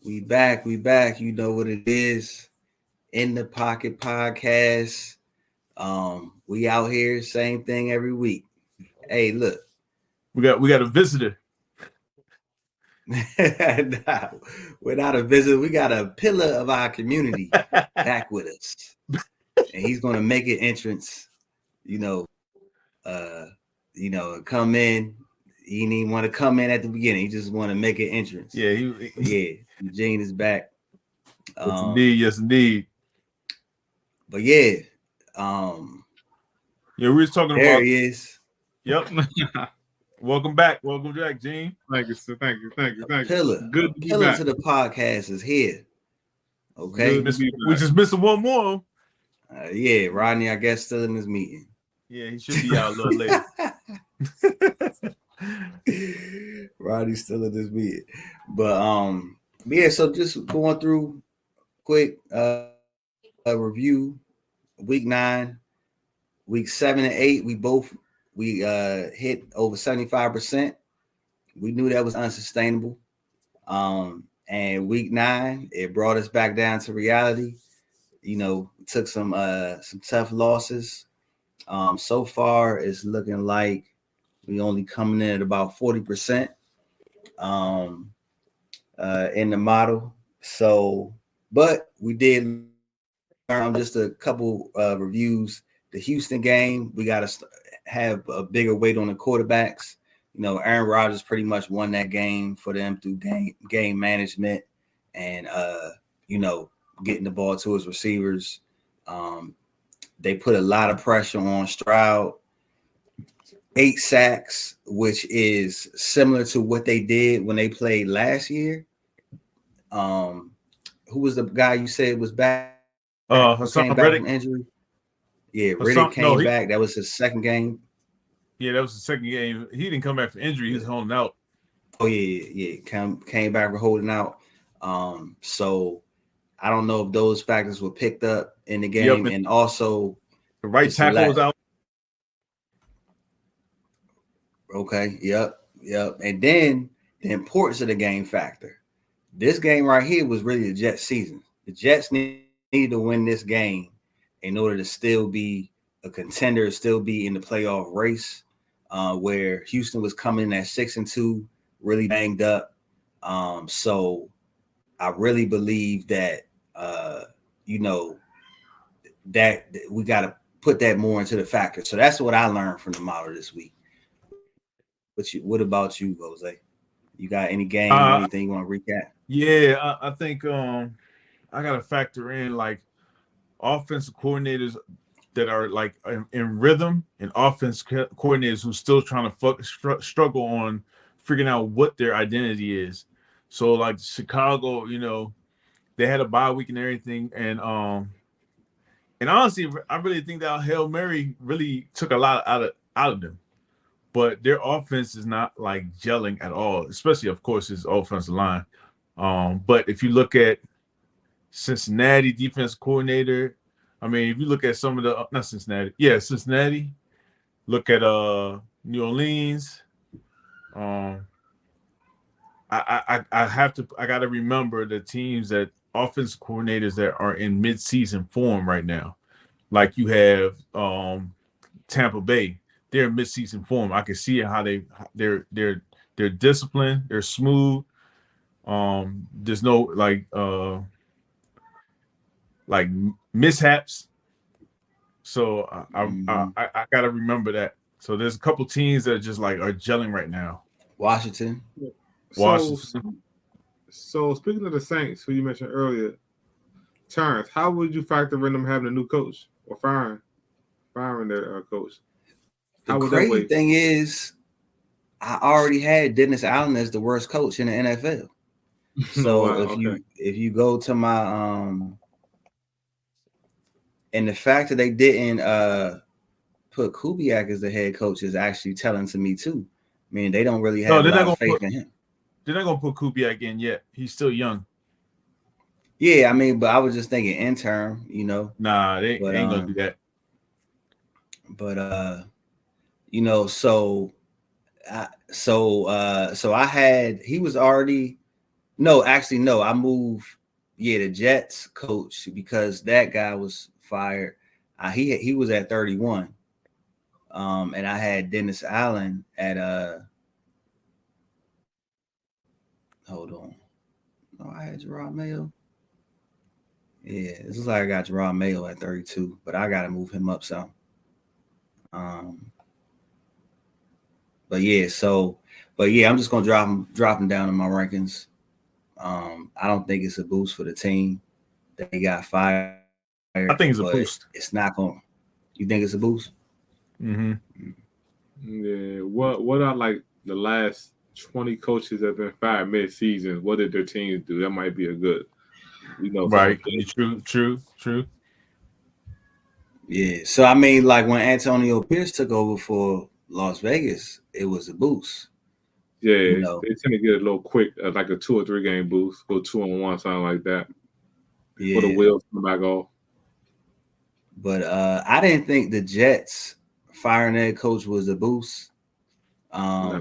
We back. You know what it is. In the Pocket Podcast. We out here, same thing every week. Hey, look. We got a visitor. Nah, we're not a visitor. We got a pillar of our community back with us. And he's gonna make an entrance, you know, uh, come in. He didn't even want to come in at the beginning. He just want to make an entrance. Yeah, Eugene is back. Yes, indeed. Yes, indeed. But yeah, we were talking there about. he is. Yep. Welcome back, Gene. Thank you, sir. Thank you. Pillar, Good to be pillar back. to the podcast is here. Okay, we just missing one more. Yeah, Rodney, I guess still in this meeting. Yeah, he should be out a little later. Rodney's still in this meeting, but yeah. So just going through quick a review. Week 9, week 7 and 8, we hit over 75%. We knew that was unsustainable. And week 9, it brought us back down to reality. You know, took some tough losses. So far, it's looking like we only coming in at about 40% in the model. So, but we did learn just a couple reviews. The Houston game, we got to have a bigger weight on the quarterbacks. You know, Aaron Rodgers pretty much won that game for them through game management and getting the ball to his receivers. They put a lot of pressure on Stroud. 8 sacks, which is similar to what they did when they played last year. Who was the guy you said was back? Hassan back Reddick. from injury. Yeah, Reddick came back. That was his second game. Yeah, that was the second game. He didn't come back for injury. He was holding out. Oh yeah. Came back for holding out. So I don't know if those factors were picked up in the game, and also the right tackle was out. Okay. Yep. And then the importance of the game factor. This game right here was really the Jets' season. The Jets need to win this game in order to still be a contender, still be in the playoff race, where Houston was coming at 6-2, really banged up. So I really believe that, that we got to put that more into the factor. So that's what I learned from the model this week. What about you, Jose? You got any game or anything you want to recap? Yeah, I think I got to factor in like offensive coordinators that are like in rhythm and offense coordinators who still trying to struggle on figuring out what their identity is. So like Chicago, they had a bye week and everything, and honestly, I really think that Hail Mary really took a lot out of them. But their offense is not like gelling at all, especially, of course, his offensive line. But if you look at Cincinnati defense coordinator, I mean, if you look at some of the not Cincinnati, look at New Orleans. I got to remember the teams that offensive coordinators that are in mid-season form right now. Like you have Tampa Bay. They're in mid-season form. I can see how they're disciplined, they're smooth. There's no like mishaps. So I gotta remember that. So there's a couple teams that just like are gelling right now. Washington. So speaking of the Saints, who you mentioned earlier, Terrence, how would you factor in them having a new coach or firing their coach? The crazy thing is, I already had Dennis Allen as the worst coach in the NFL. So if you go to my and the fact that they didn't put Kubiak as the head coach is actually telling to me too. I mean, they don't really have a lot of faith in him. They're not gonna put Kubiak in yet. He's still young. Yeah, I mean, but I was just thinking interim, Nah, they ain't gonna do that. But so I had he was already No, actually, no. I moved, the Jets coach because that guy was fired. He was at 31. And I had Dennis Allen at hold on. No, I had Gerard Mayo. Yeah, this is like I got Gerard Mayo at 32, but I gotta move him up some. But yeah, I'm just gonna drop him down in my rankings. I don't think it's a boost for the team. They got fired. I think it's a boost. It's not going. You think it's a boost? Mm-hmm. Yeah. What are like the last 20 coaches that have been fired mid-season? What did their teams do? That might be a good, Right. True. Yeah. So I mean, like when Antonio Pierce took over for Las Vegas, it was a boost. Yeah, they tend to get a little quick, like a 2 or 3 game boost, go 2-on-1, something like that. Yeah. For the wheels come back off. But I didn't think the Jets firing their coach was a boost. Nah.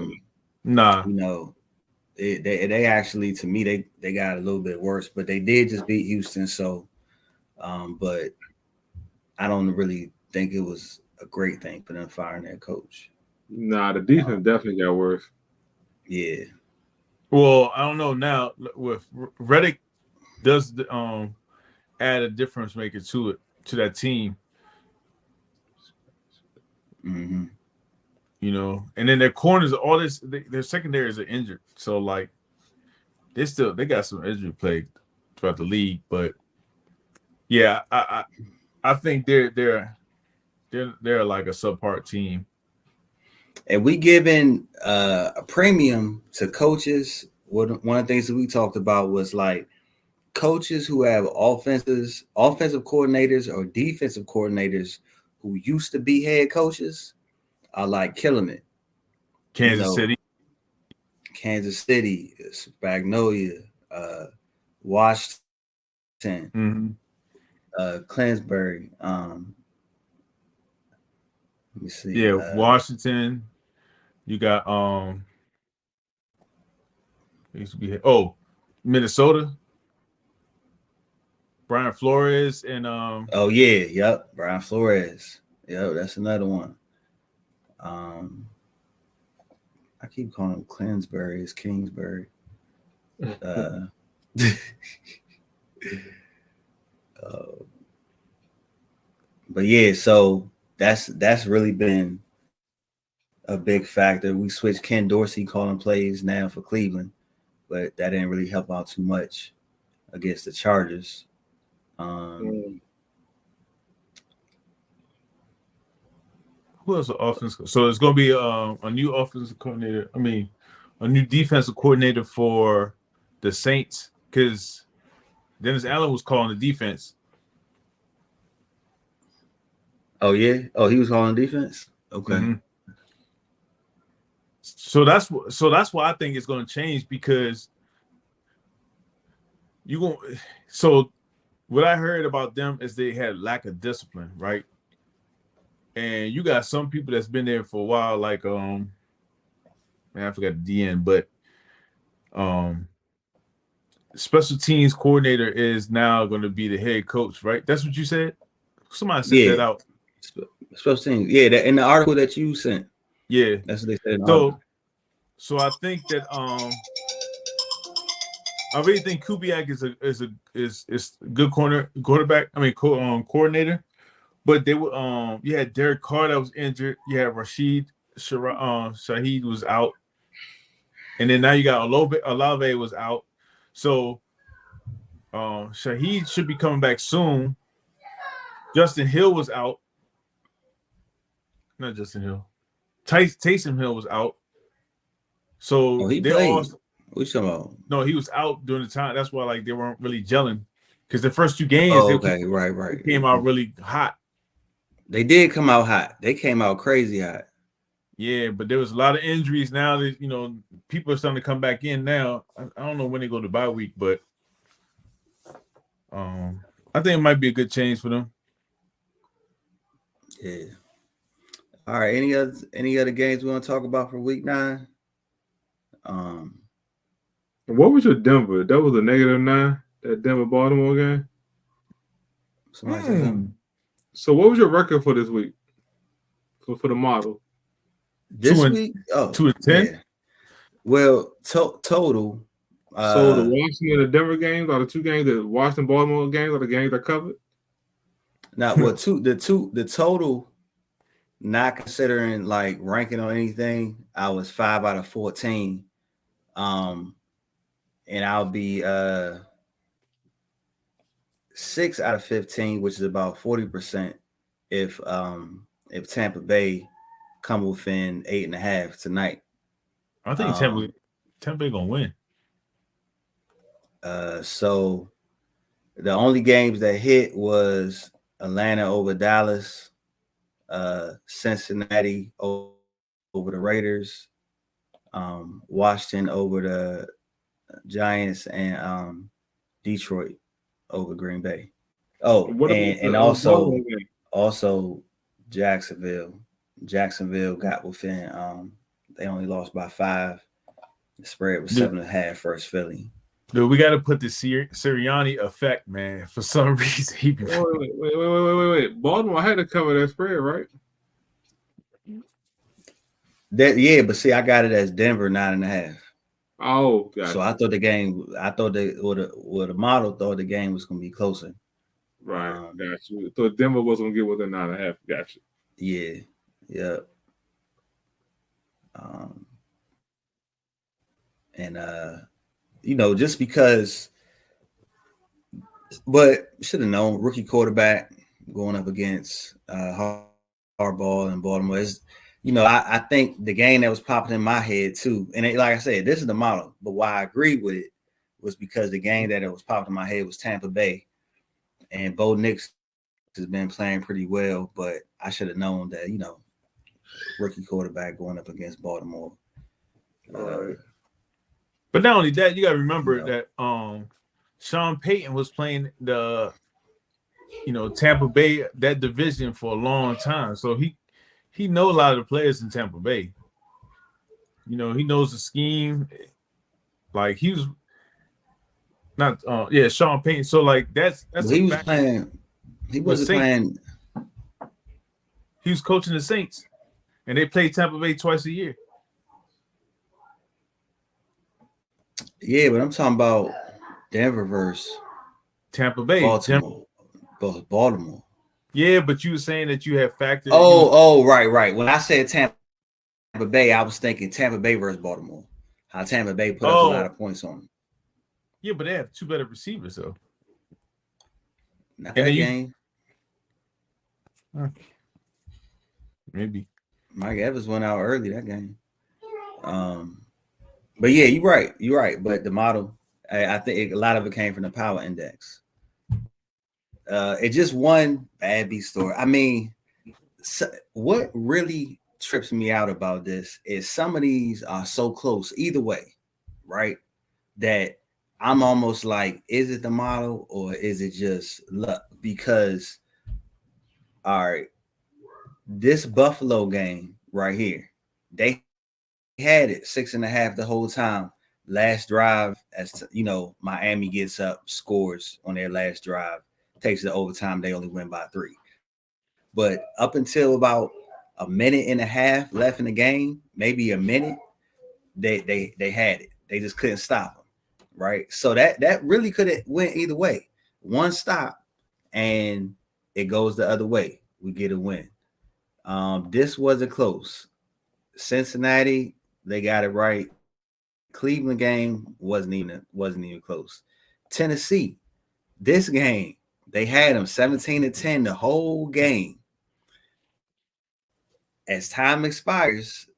They actually, to me, they got a little bit worse, but they did just beat Houston. So, but I don't really think it was a great thing for them firing their coach. Nah, the defense definitely got worse. Yeah. Well, I don't know now with Reddick does add a difference maker to that team. Mm-hmm. And then their corners, their secondaries are injured. So like they got some injury plague throughout the league. But yeah, I think they're like a subpar team. And we giving a premium to coaches. One of the things that we talked about was like coaches who have offensive coordinators or defensive coordinators who used to be head coaches are like killing it. Kansas City, Magnolia, Washington, Clinsbury. Let me see. Yeah, Washington. You got used to be Minnesota. Brian Flores and Brian Flores. Yep, that's another one. I keep calling him Clinsbury. It's Kingsbury. But yeah, so that's really been a big factor. We switched Ken Dorsey calling plays now for Cleveland, but that didn't really help out too much against the Chargers. Who else? Offense. So it's going to be a new offensive coordinator. I mean, a new defensive coordinator for the Saints because Dennis Allen was calling the defense. Oh yeah. Oh, he was calling defense. Okay. Mm-hmm. So that's why I think it's going to change because So what I heard about them is they had lack of discipline, right? And you got some people that's been there for a while, like man, I forgot the DN, but special teams coordinator is now going to be the head coach, right? That's what you said. Somebody sent that out. Special teams, yeah. That in the article that you sent. Yeah, that's what they said. In the article. So I think that I really think Kubiak is a good quarterback. I mean, coordinator. But they were you had Derek Carr that was injured. You had Rashid Shaheed was out, and then now you got Olave was out. So Shaheed should be coming back soon. Justin Hill was out. Not Justin Hill. Taysom Hill was out. So he played. What you talking about? No, he was out during the time. That's why they weren't really gelling because the first 2 games right. Came out really hot. They did come out hot. They came out crazy hot. Yeah, but there was a lot of injuries. Now that people are starting to come back in now. I don't know when they go to bye week, but I think it might be a good change for them. Yeah. All right. Any other games we want to talk about for week 9? What was your Denver? That was a -9. That Denver Baltimore game. Somebody said something. So what was your record for this week? For the model. This week? Oh, 2-10. yeah. Well, total. So the Washington and the Denver games are the two games, the Washington Baltimore games are the games that covered. Now, the total, not considering like ranking on anything, I was 5 out of 14. And I'll be 6 out of 15, which is about 40% if Tampa Bay come within 8.5 tonight. I think Tampa Bay gonna win. So the only games that hit was Atlanta over Dallas, Cincinnati over the Raiders, Washington over the Giants, and Detroit over Green Bay. Oh, and also Jacksonville. Jacksonville got within. They only lost by 5. The spread was 7.5 versus Philly. Dude, we got to put the Sirianni effect, man. For some reason, he be wait. Baltimore had to cover that spread, right? But see, I got it as Denver 9.5. Oh, gotcha. So I thought the model thought the game was gonna be closer. Right, gotcha. So Denver was gonna get within 9.5. Gotcha. Yeah. And just because, but should have known, rookie quarterback going up against Harbaugh and Baltimore is, I think the game that was popping in my head too, and like I said, this is the model, but why I agreed with it was because the game that it was popping in my head was Tampa Bay, and Bo Nix has been playing pretty well, but I should have known that, rookie quarterback going up against Baltimore. But not only that, you got to remember that Sean Payton was playing the Tampa Bay, that division, for a long time, so he know a lot of the players in Tampa Bay. He knows the scheme. Like he was not Sean Payton. So like that's he was playing. He wasn't playing. He was coaching the Saints, and they played Tampa Bay twice a year. Yeah, but I'm talking about Denver versus Tampa Bay. Baltimore. Yeah, but you were saying that you had factored. Right. When I said Tampa Bay, I was thinking Tampa Bay versus Baltimore. How Tampa Bay put up a lot of points on them. Yeah, but they have 2 better receivers, though. Not that game. Maybe. Mike Evans went out early that game. But yeah, you're right. But the model, I think a lot of it came from the power index. It just one bad beat story. I mean, what really trips me out about this is some of these are so close either way, right? That I'm almost like, is it the model or is it just luck? Because, all right, this Buffalo game right here, they had it 6.5 the whole time. Last drive, as Miami gets up, scores on their last drive, takes it to overtime. They only win by 3. But up until about a minute and a half left in the game, maybe a minute, they had it. They just couldn't stop them, right? So that really could have went either way. One stop, and it goes the other way. We get a win. This wasn't close. Cincinnati, they got it right. Cleveland game wasn't even close. Tennessee, this game, they had them 17-10 the whole game. As time expires,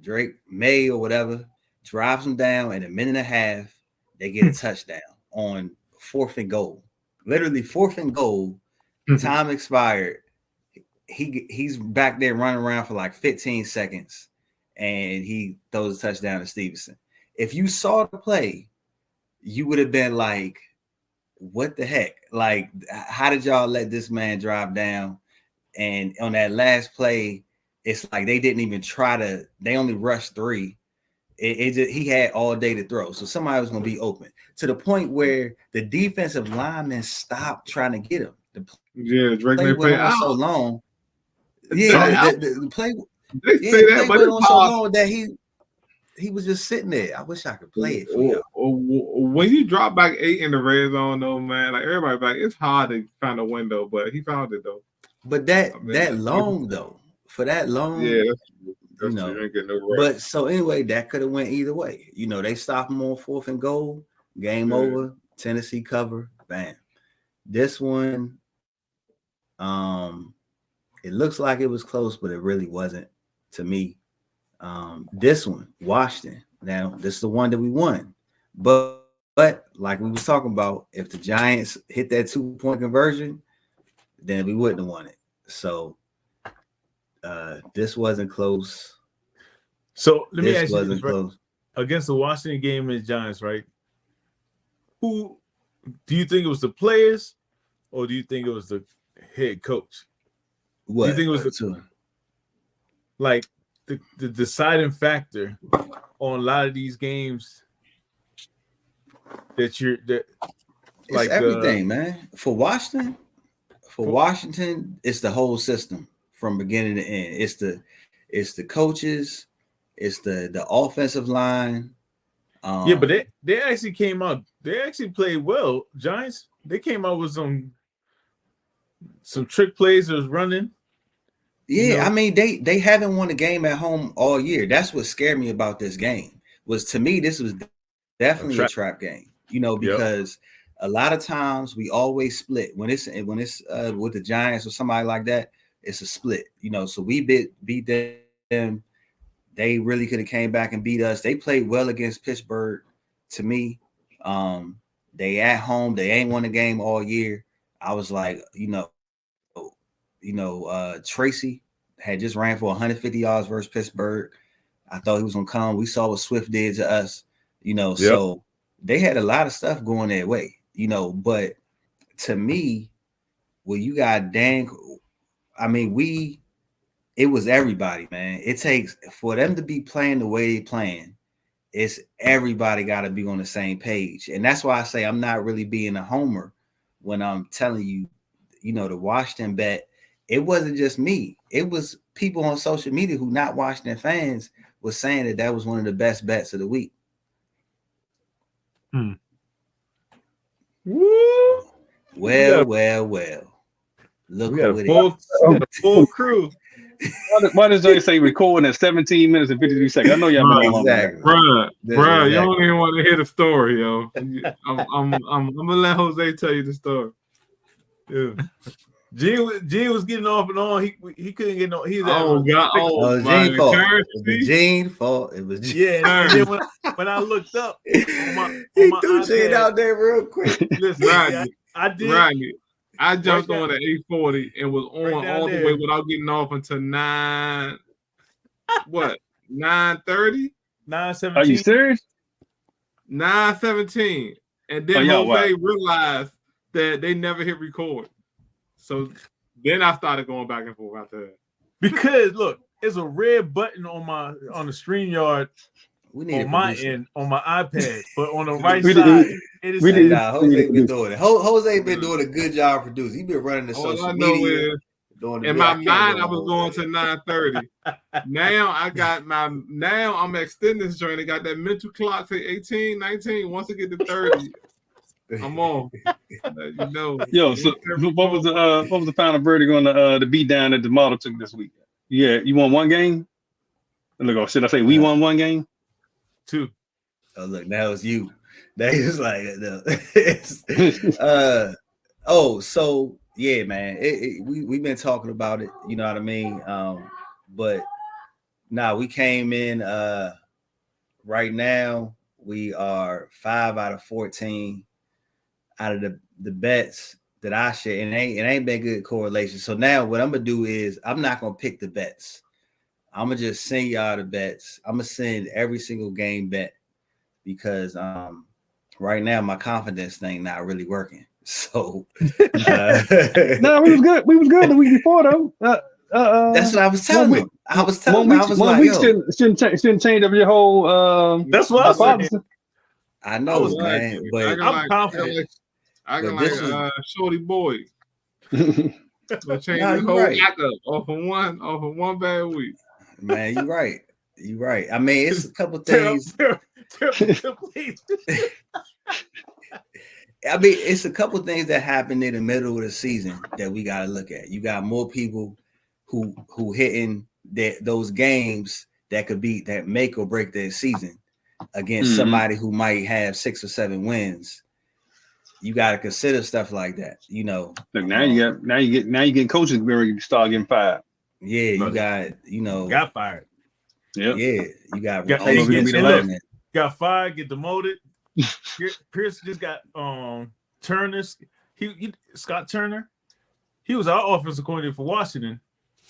Drake May or whatever drives them down in a minute and a half. They get a touchdown on 4th and goal. Literally 4th and goal. Time expired. He's back there running around for like 15 seconds, and he throws a touchdown to Stevenson. If you saw the play, you would have been like, what the heck? Like, how did y'all let this man drive down? And on that last play, it's like they didn't even try to, they only rushed 3. he had all day to throw, so somebody was going to be open to the point where the defensive linemen stopped trying to get him. The Drake play may went play on out. so long. Yeah, the play. They Yeah, say the that, play but went it's on so hard. long that he was just sitting there. I wish I could play it for y'all. When you drop back 8 in the red zone, though, man, like everybody back, it's hard to find a window, but he found it though. But that long though, for that long, yeah, that's you know. true. You ain't getting no rest. But so anyway, that could have went either way. You know, they stopped him on 4th and goal. Game over. Tennessee cover. Bam. This one, it looks like it was close, but it really wasn't to me. This one, Washington. Now, this is the one that we won. But like we was talking about, if the Giants hit that 2-point conversion, then we wouldn't have won it. So this wasn't close. So let me ask you this, close. Right? Against the Washington game and Giants, right? Who do you think it was, the players, or do you think it was the head coach? What? Do you think it was the deciding factor on a lot of these games it's everything, man. For Washington, it's the whole system from beginning to end. It's the coaches, it's the offensive line. Yeah, but they actually came out. They actually played well. Giants, they came out with some trick plays that was running. Yeah, you know? I mean, they haven't won a game at home all year. That's what scared me about this game. To me, this was definitely a trap game. You know, because a lot of times we always split when it's with the Giants or somebody like that. It's a split. You know, so we beat them. They really could have came back and beat us. They played well against Pittsburgh. To me, they at home. They ain't won a game all year. I was like, Tracy had just ran for 150 yards versus Pittsburgh. I thought he was gonna come. We saw what Swift did to us. So they had a lot of stuff going their way. But to me, well, you got it was everybody, man. It takes for them to be playing the way they're playing. It's everybody got to be on the same page, and that's why I say I'm not really being a homer when I'm telling you, the Washington bet. It wasn't just me; it was people on social media who not Washington fans was saying that was one of the best bets of the week. Woo! Well. Look, we got a full crew. Why does they say recording at 17 minutes and 53 seconds? I know y'all been on exactly. Bruh, you don't even want to hear the story, yo. I'm gonna let Jose tell you the story. Yeah. Gene was getting off and on. He couldn't get no. He's Gene fault. It was Gene fault. It was Gene. And then when I looked up, he threw Gene out there real quick. Listen, Rodney, I did. Rodney, I jumped on at 8:40 and was on all the way without getting off until 9. What? 9:30? 9:17. Are you serious? 9:17, and then Jose realized that they never hit record. So then I started going back and forth after that. Because look, there's a red button on the StreamYard on my end on my iPad, but on the right side, it is. Jose been doing it. Jose been doing a good job producing. He been running the social media. In my mind, I was going to 9:30. Now I'm extending this journey. Got that mental clock to 18, 19. Once I get to 30. I'm on. Yo, so what was the final verdict on the beat down that the model took this week? Yeah, you won one game? Look, should I say we won one game? 2. Oh, look, now it's you. That is like so yeah, man. We've been talking about it, you know what I mean? But we came in right now. We are 5 out of 14 out of the bets that I share, and it ain't been good correlation. So now what I'm gonna do is I'm not gonna pick the bets. I'm gonna just send y'all the bets. I'm gonna send every single game bet because right now my confidence thing not really working. So no, we was good. We was good the week before though. That's what I was telling them. I was telling one him, week, I was one like, week yo, shouldn't change up your whole. That's what I said. hypothesis. I know, was man, but I'm confident. Acting this like Shorty Boy. Gonna change nah, the you whole right, act up off of one bad week. man. You right. You right. I mean, it's a couple Terrible, things. complete. I mean, it's a couple things that happened in the middle of the season that we got to look at. You got more people who hitting those games that make or break their season against somebody who might have 6 or 7 wins. You got to consider stuff like that. You know. Look, now you get coaches ready to start getting fired. Yeah, you got got fired. Yep. Yeah, you got I don't know if it's gonna be the last. Got fired, get demoted. Pierce just got Turner. Scott Turner. He was our offensive coordinator for Washington.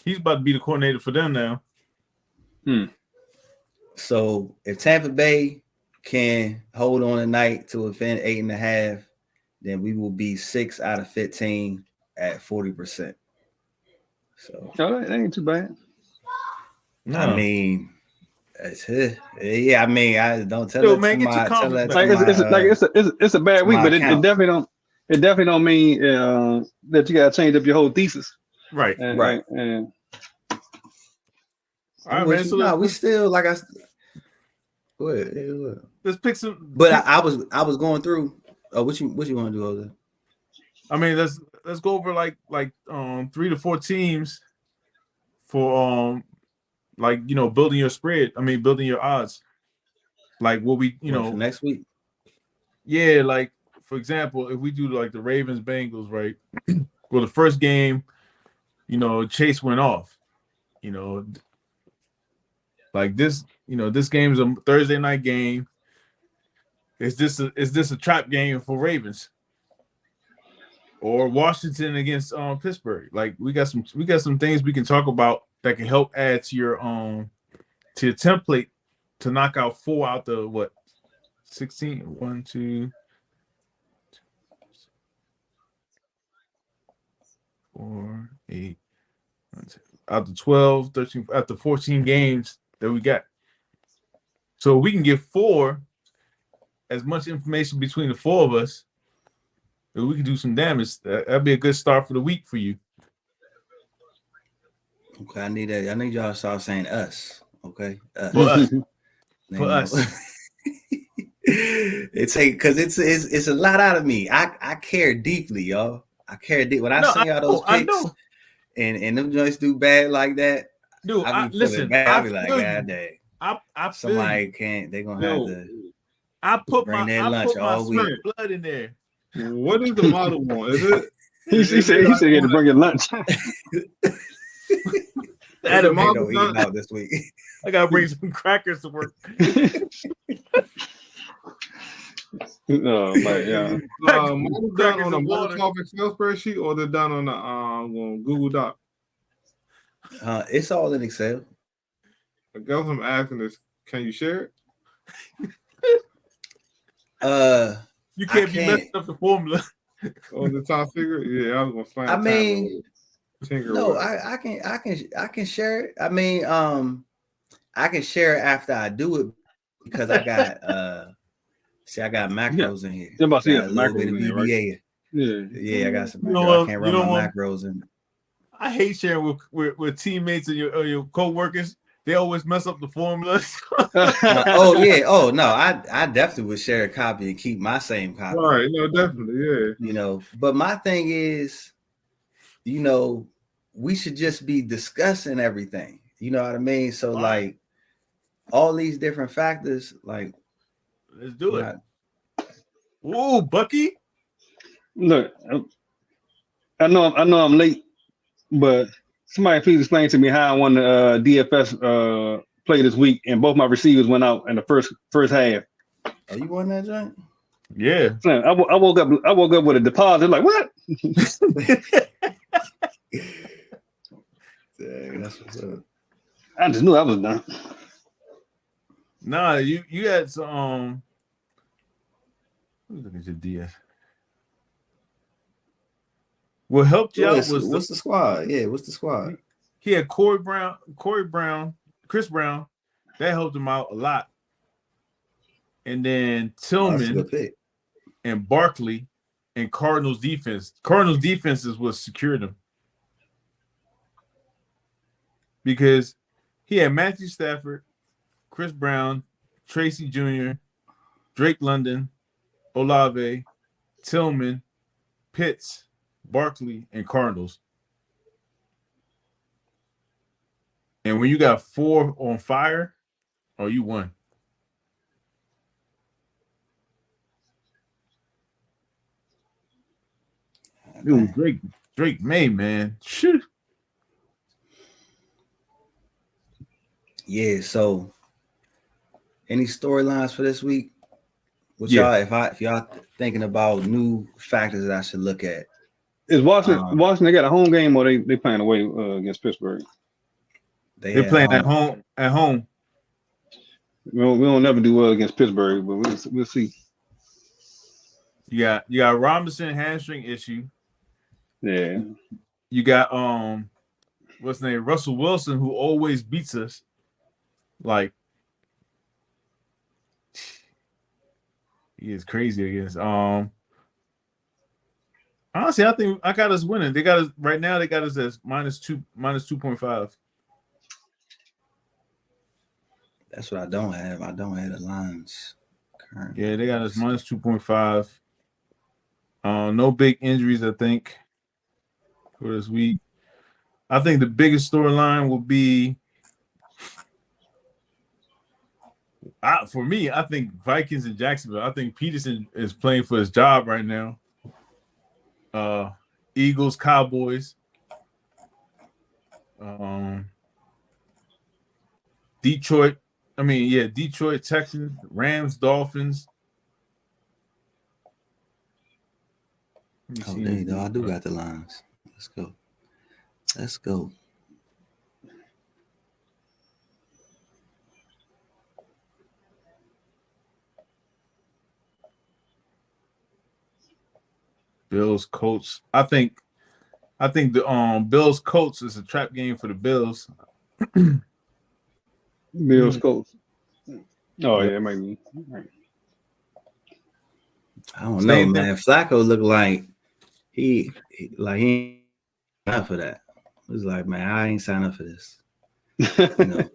He's about to be the coordinator for them now. So if Tampa Bay can hold on tonight to within 8.5, then we will be 6 out of 15 at 40%. So that ain't too bad. No. I mean, yeah. I mean, I don't tell Yo, it man, to get your my tell that confidence. to It's a bad week, but it account. definitely don't mean that you gotta change up your whole thesis. Right. Right. And all right, man. So no, we still like I. Go ahead. Let's pick some. But I was going through. What you want to do, Jose? I mean, let's go over like 3 to 4 teams for building your spread. I mean, building your odds. Like what we for next week. Yeah, like for example, if we do like the Ravens Bengals, right? Well, the first game, Chase went off. Like this, this game's a Thursday night game. Is this a trap game for Ravens? Or Washington against Pittsburgh? Like we got some things we can talk about that can help add to your template to knock out 4 out the 16? 1, 2, 4, 8, out the 12, 13, out the 14 games that we got. So we can get 4, as much information between the 4 of us, that we can do some damage. That'd be a good start for the week for you. Okay, I need that. I need y'all to start saying us. Okay, For us. For us. It's because it's a lot out of me. I care deeply, y'all. I care deep when I send y'all those picks, and them joints do bad like that. Dude, I be like, God dang. I Somebody can't. They're gonna have to. I put bring my their lunch all week. blood in there. What is the model one? Is it? He said he had to bring your lunch. Adam ain't no eating out this week. I gotta bring some crackers to work. Oh my God. Model done on a Microsoft Excel spreadsheet or they're done on the Google Doc? It's all in Excel. I guess I'm asking is, can you share it? You can't be messing up the formula. On the top figure? Yeah, I was gonna find. I mean, no, I can share it. I mean, I can share it after I do it because I got I got macros in here. You're about to see a little bit of VBA. Right? Yeah, I got some macros. I can't run my macros in. I hate sharing with teammates and your co-workers. They always mess up the formula. Oh yeah. Oh no. I definitely would share a copy and keep my same copy. All right. No, definitely. Yeah. But my thing is, we should just be discussing everything. You know what I mean? So like all these different factors, like let's do it. Ooh, Bucky. Look, I know I'm late, but somebody please explain to me how I won the DFS play this week, and both my receivers went out in the first half. Oh, you won that joint? Yeah. I woke up with a deposit. Like what? Dang, that's what's up. I just knew I was done. Nah, you had some. Look at your DF. What helped you out was what's the squad? Yeah, what's the squad? he had Chris Brown, that helped him out a lot. And then That's a Tillman good pick. and Barkley and Cardinals defense. Cardinals defense is what secured him. Because he had Matthew Stafford, Chris Brown, Tracy Jr., Drake London, Olave, Tillman, Pitts, Barkley, and Cardinals. And when you got 4 on fire, oh, you won. It was Drake May, man. Shoot. Yeah. So, any storylines for this week? Which Yeah. y'all, if y'all thinking about new factors that I should look at. Is Washington? They got a home game or they playing away against Pittsburgh? They're playing at home. At home. We don't never do well against Pittsburgh, but we'll see. You got Robinson hamstring issue. Yeah. You got what's his name? Russell Wilson, who always beats us. Like, he is crazy against. Honestly, I think I got us winning. They got us right now. They got us as -2.5. That's what I don't have. I don't have the lines currently. Yeah, they got us -2.5. No big injuries, I think, for this week. I think the biggest storyline will be, for me, I think Vikings and Jacksonville. I think Peterson is playing for his job right now. Eagles, Cowboys. Detroit, Texans, Rams, Dolphins. Oh, there you go. I do got the lines. Let's go. Bills, Colts. I think the Bills Colts is a trap game for the Bills. Bills Colts. Oh yeah, it might be. Right. I don't know, man. Flacco looked like he ain't signed for that. It was like, man, I ain't signed up for this. You know,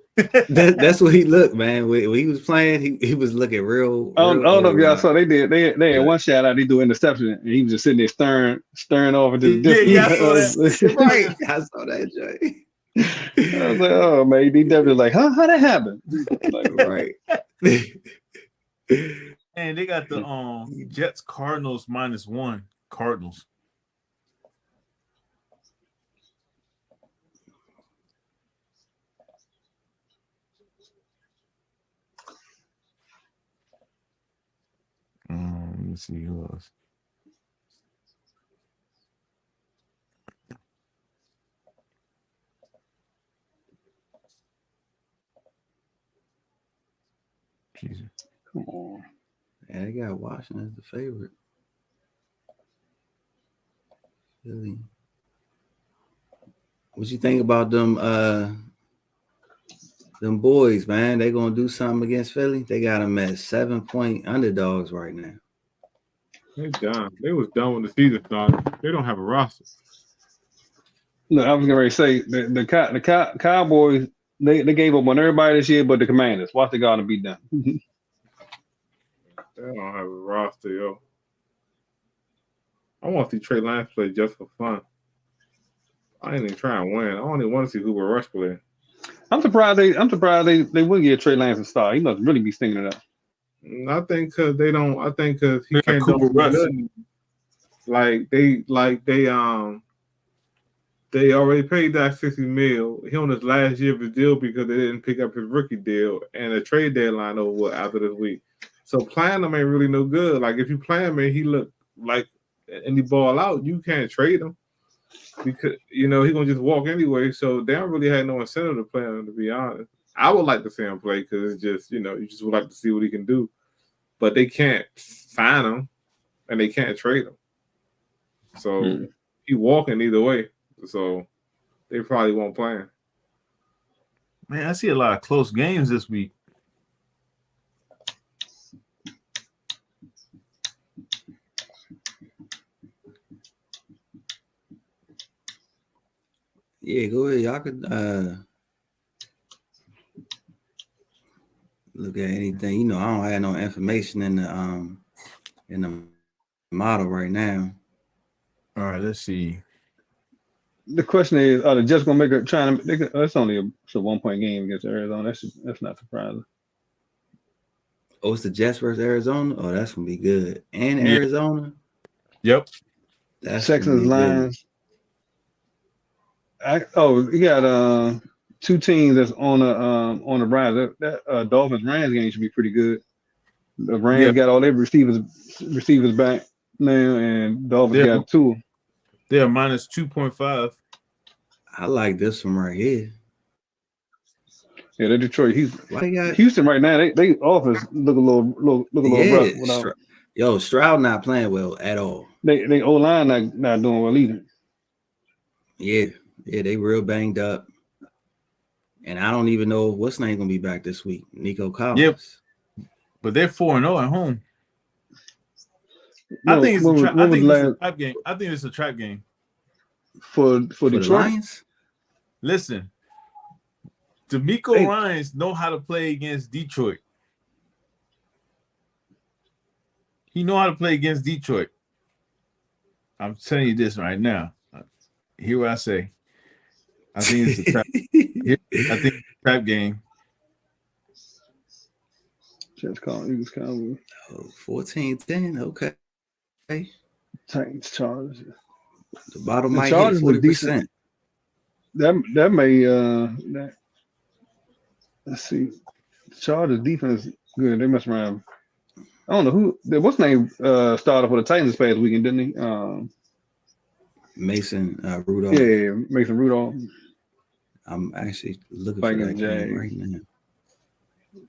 that's what he looked, man. When he was playing, he was looking real. I don't know if y'all saw they had one shout out. They do interception, and he was just sitting there staring off into the distance. Yeah, I saw that. Right, I saw that, Jay. I was like, oh man, he definitely like, huh? How that happened? Like, right. And they got the Jets Cardinals -1. Cardinals. Let me see who else. Jesus. Come on. Yeah, they got Washington as the favorite. Philly. What you think about them boys, man? They gonna do something against Philly? They got them at 7-point underdogs right now. They done. They was done when the season started. They don't have a roster. Look, I was gonna say the Cowboys. They gave up on everybody this year, but the Commanders. Watch the God be done. They don't have a roster, yo. I want to see Trey Lance play just for fun. I ain't even trying to win. I only want to see Cooper Rush play. I'm surprised they would give Trey Lance a star. He must really be stinging it up. I think because they don't. I think because he can't do Cooper Rush. nothing. They already paid that $60 million. He on his last year of his deal because they didn't pick up his rookie deal and the trade deadline over after this week. So playing him ain't really no good. Like if you play him and he look like and he ball out, you can't trade him because he's gonna just walk anyway. So they don't really have no incentive to play him, to be honest. I would like to see him play because it's just you just would like to see what he can do, but they can't sign him and they can't trade him. So he walking either way. So they probably won't play him. Man, I see a lot of close games this week. Yeah, go ahead. Y'all could look at anything. You know, I don't have no information in the model right now. All right, let's see. The question is, are the Jets gonna make it? That's only a 1 point game against Arizona. That's not surprising. Oh, it's the Jets versus Arizona. Oh, that's gonna be good. And Yeah. Arizona. Yep. That's Texans Lions. You got two teams that's on the rise. That Dolphins Rams game should be pretty good. The Rams got all their receivers back now, and Dolphins got two. They're minus 2.5. I like this one right here. Yeah, they're Detroit. Houston right now. They offense look a little rough. Stroud not playing well at all. They O-line not doing well either. Yeah, they real banged up. And I don't even know what's name gonna be back this week. Nico Collins. Yep. But they're 4-0 at home. I think it's a trap game. I think it's a trap game. For Detroit. The Lions? Listen, DeMeco Ryans know how to play against Detroit. He know how to play against Detroit. I'm telling you this right now. Hear what I say. I think it's a trap. I think it's a trap game. Just calling Eagles Cowboys. 14-10. Okay. Titans Chargers. The bottom might hit 40%. That may let's see. The Chargers defense is good. They mess around. I don't know what's name started for the Titans this past weekend, didn't he? Mason Rudolph. Yeah, Mason Rudolph. I'm actually looking for that game right now.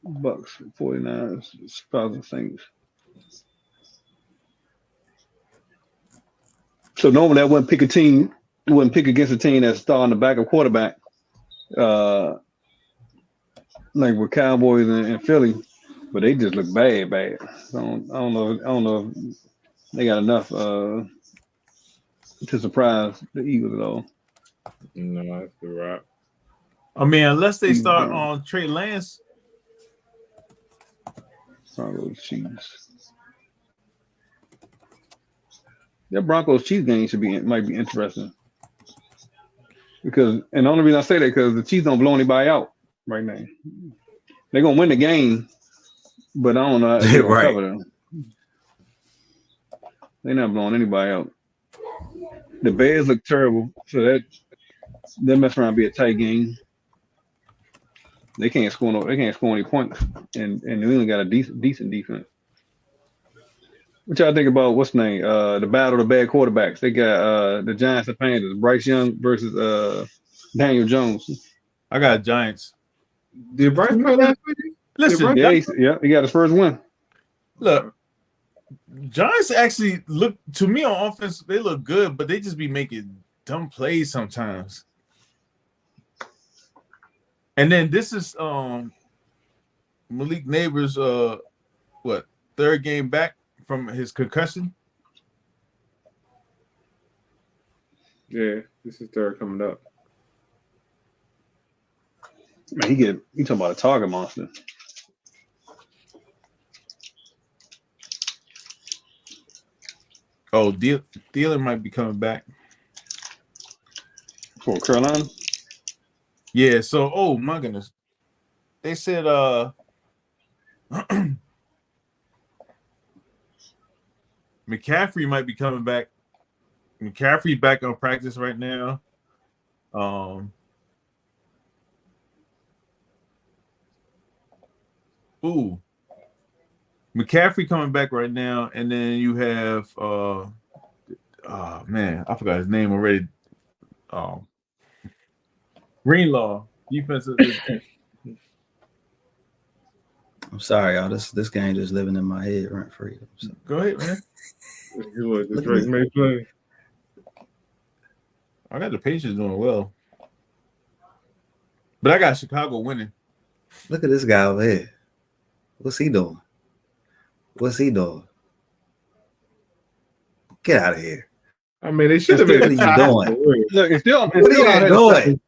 Bucks, 49ers, Spurs, Saints. So normally I wouldn't pick against a team that's starting the backup quarterback, like with Cowboys and Philly, but they just look bad. So I don't know if they got enough to surprise the Eagles at all. No, that's the right. I mean, unless they start on Trey Lance. Broncos Chiefs. That Broncos Chiefs game might be interesting and the only reason I say that because the Chiefs don't blow anybody out right now. They're gonna win the game, but I don't know how they're gonna cover them. They're not blowing anybody out. The Bears look terrible, so that mess around be a tight game. They can't score any points, and New England got a decent defense. What y'all think about what's the name? The battle of the bad quarterbacks. They got the Giants and Panthers. Bryce Young versus Daniel Jones. I got Giants. Did Bryce play last week? Listen, he got his first win. Look, Giants actually look to me on offense. They look good, but they just be making dumb plays sometimes. And then this is Malik Neighbors' third game back from his concussion. Yeah, this is third coming up. Man, he talking about a target monster. Oh, Thielen might be coming back for Carolina. Yeah, so oh my goodness. They said McCaffrey might be coming back. McCaffrey back on practice right now. McCaffrey coming back right now, and then you have man, I forgot his name already. Greenlaw, defensive. I'm sorry, y'all. This game just living in my head rent free. So. Go ahead, man. The Drake May play. I got the Patriots doing well. But I got Chicago winning. Look at this guy over here. What's he doing? What's he doing? Get out of here. I mean, they should have What been. are you doing? Look, it's still What are you doing? Honest, man.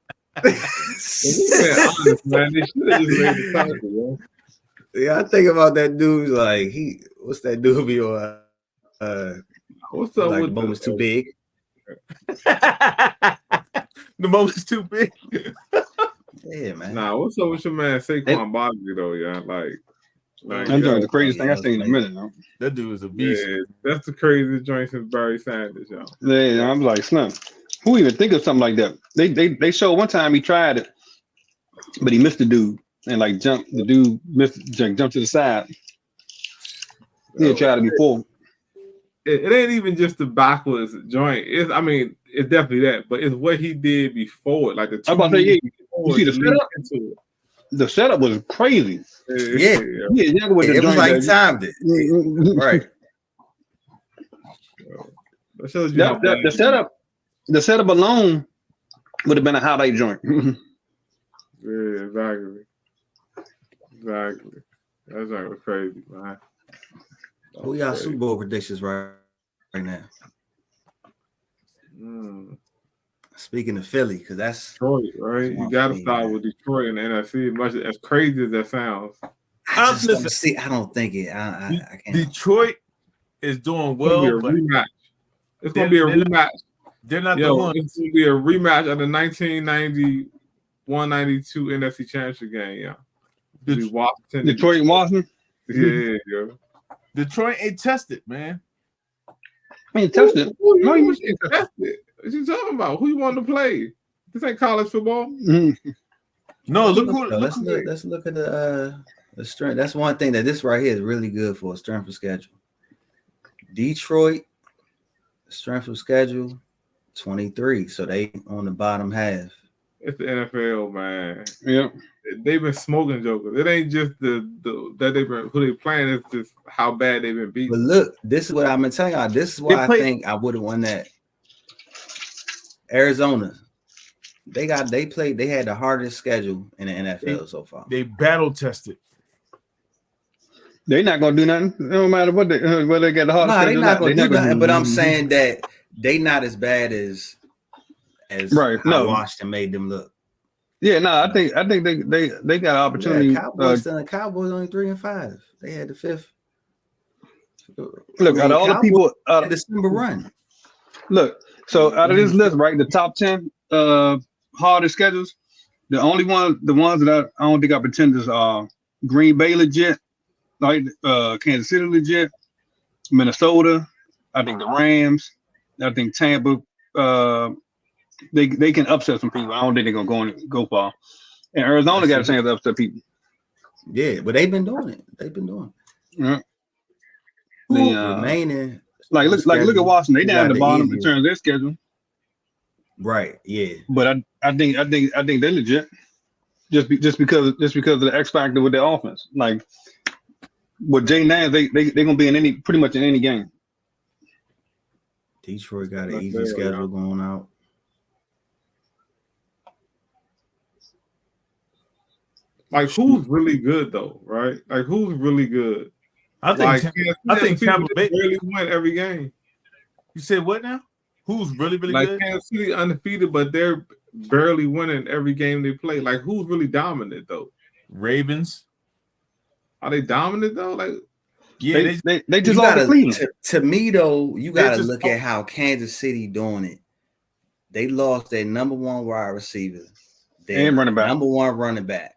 They should have just made the tackle, yo. Yeah, I think about that dude. Like what's that dude be on? What's up Like with the moment's too big. The moment's too big. Yeah, man. Nah, what's up with your man Saquon Barkley though, yeah? Like That's the craziest thing I've seen in a minute, yo. That dude is a beast. Yeah, that's the craziest joint since Barry Sanders, yo. Yeah, I'm like, Slim, who even think of something like that? They showed one time he tried it, but he missed the dude and like jumped. The dude jumped to the side. He had tried it before. It ain't even just the backwards joint. It's definitely that, but it's what he did before. Like the I'm about to say, you see the setup? The setup was crazy. Yeah. It was like he timed it. Right. The setup alone would have been a highlight joint. Yeah, exactly. That's like crazy, man. Who y'all Super Bowl predictions right now? Speaking of Philly, because that's Detroit, right? You got to start with Detroit and the NFC. Much as crazy as that sounds, I don't think it. I can't. Detroit is doing well, but it's gonna be a rematch. They're not the ones. It's gonna be a rematch of the 1991-92 NFC Championship game. Yeah, Detroit and Washington. Yeah. Detroit ain't tested, man. Ain't tested. No, you ain't tested. What you talking about? Who you want to play? This ain't college football. No, let's look at the strength. That's one thing that this right here is really good for, strength of schedule. Detroit, strength of schedule, 23. So they on the bottom half. It's the NFL, man. Yeah. They've been smoking jokers. It ain't just the that they've been who they playing, it's just how bad they've been beaten. But look, this is what I'm gonna tell y'all. This is why I think I would have won that. Arizona. They had the hardest schedule in the NFL so far. They battle tested. They're not gonna do nothing. No matter what whether they get the hardest schedule. They're not gonna do nothing. But I'm saying that they not as bad as right. No, Washington made them look. Yeah, no, I think they got an opportunity. Yeah, Cowboys only 3-5. They had the 5th. Look, out of all the people, December run. Look, so out of this list, right, the top 10 hardest schedules, the ones that I don't think I pretend are Green Bay legit, like Kansas City legit, Minnesota, I think the Rams, I think Tampa. They can upset some people. I don't think they're gonna go far. And Arizona got a chance to upset people. Yeah, but they've been doing it. Yeah. The remaining look at Washington. They down at the bottom in terms of their schedule. Right. Yeah. But I think they're legit. Just because of the X factor with their offense. Like with Jay Nance, they gonna be pretty much in any game. Detroit got an easy schedule going out. Like who's really good though, right? Like who's really good? I think Tampa Bay really win every game. You said what now? Who's really good? Like Kansas City undefeated, but they're barely winning every game they play. Like who's really dominant though? Ravens. Are they dominant though? Like yeah, they just lost to Cleveland. To me though, you got to look at how Kansas City doing it. They lost their number one wide receiver, and running back, number one running back,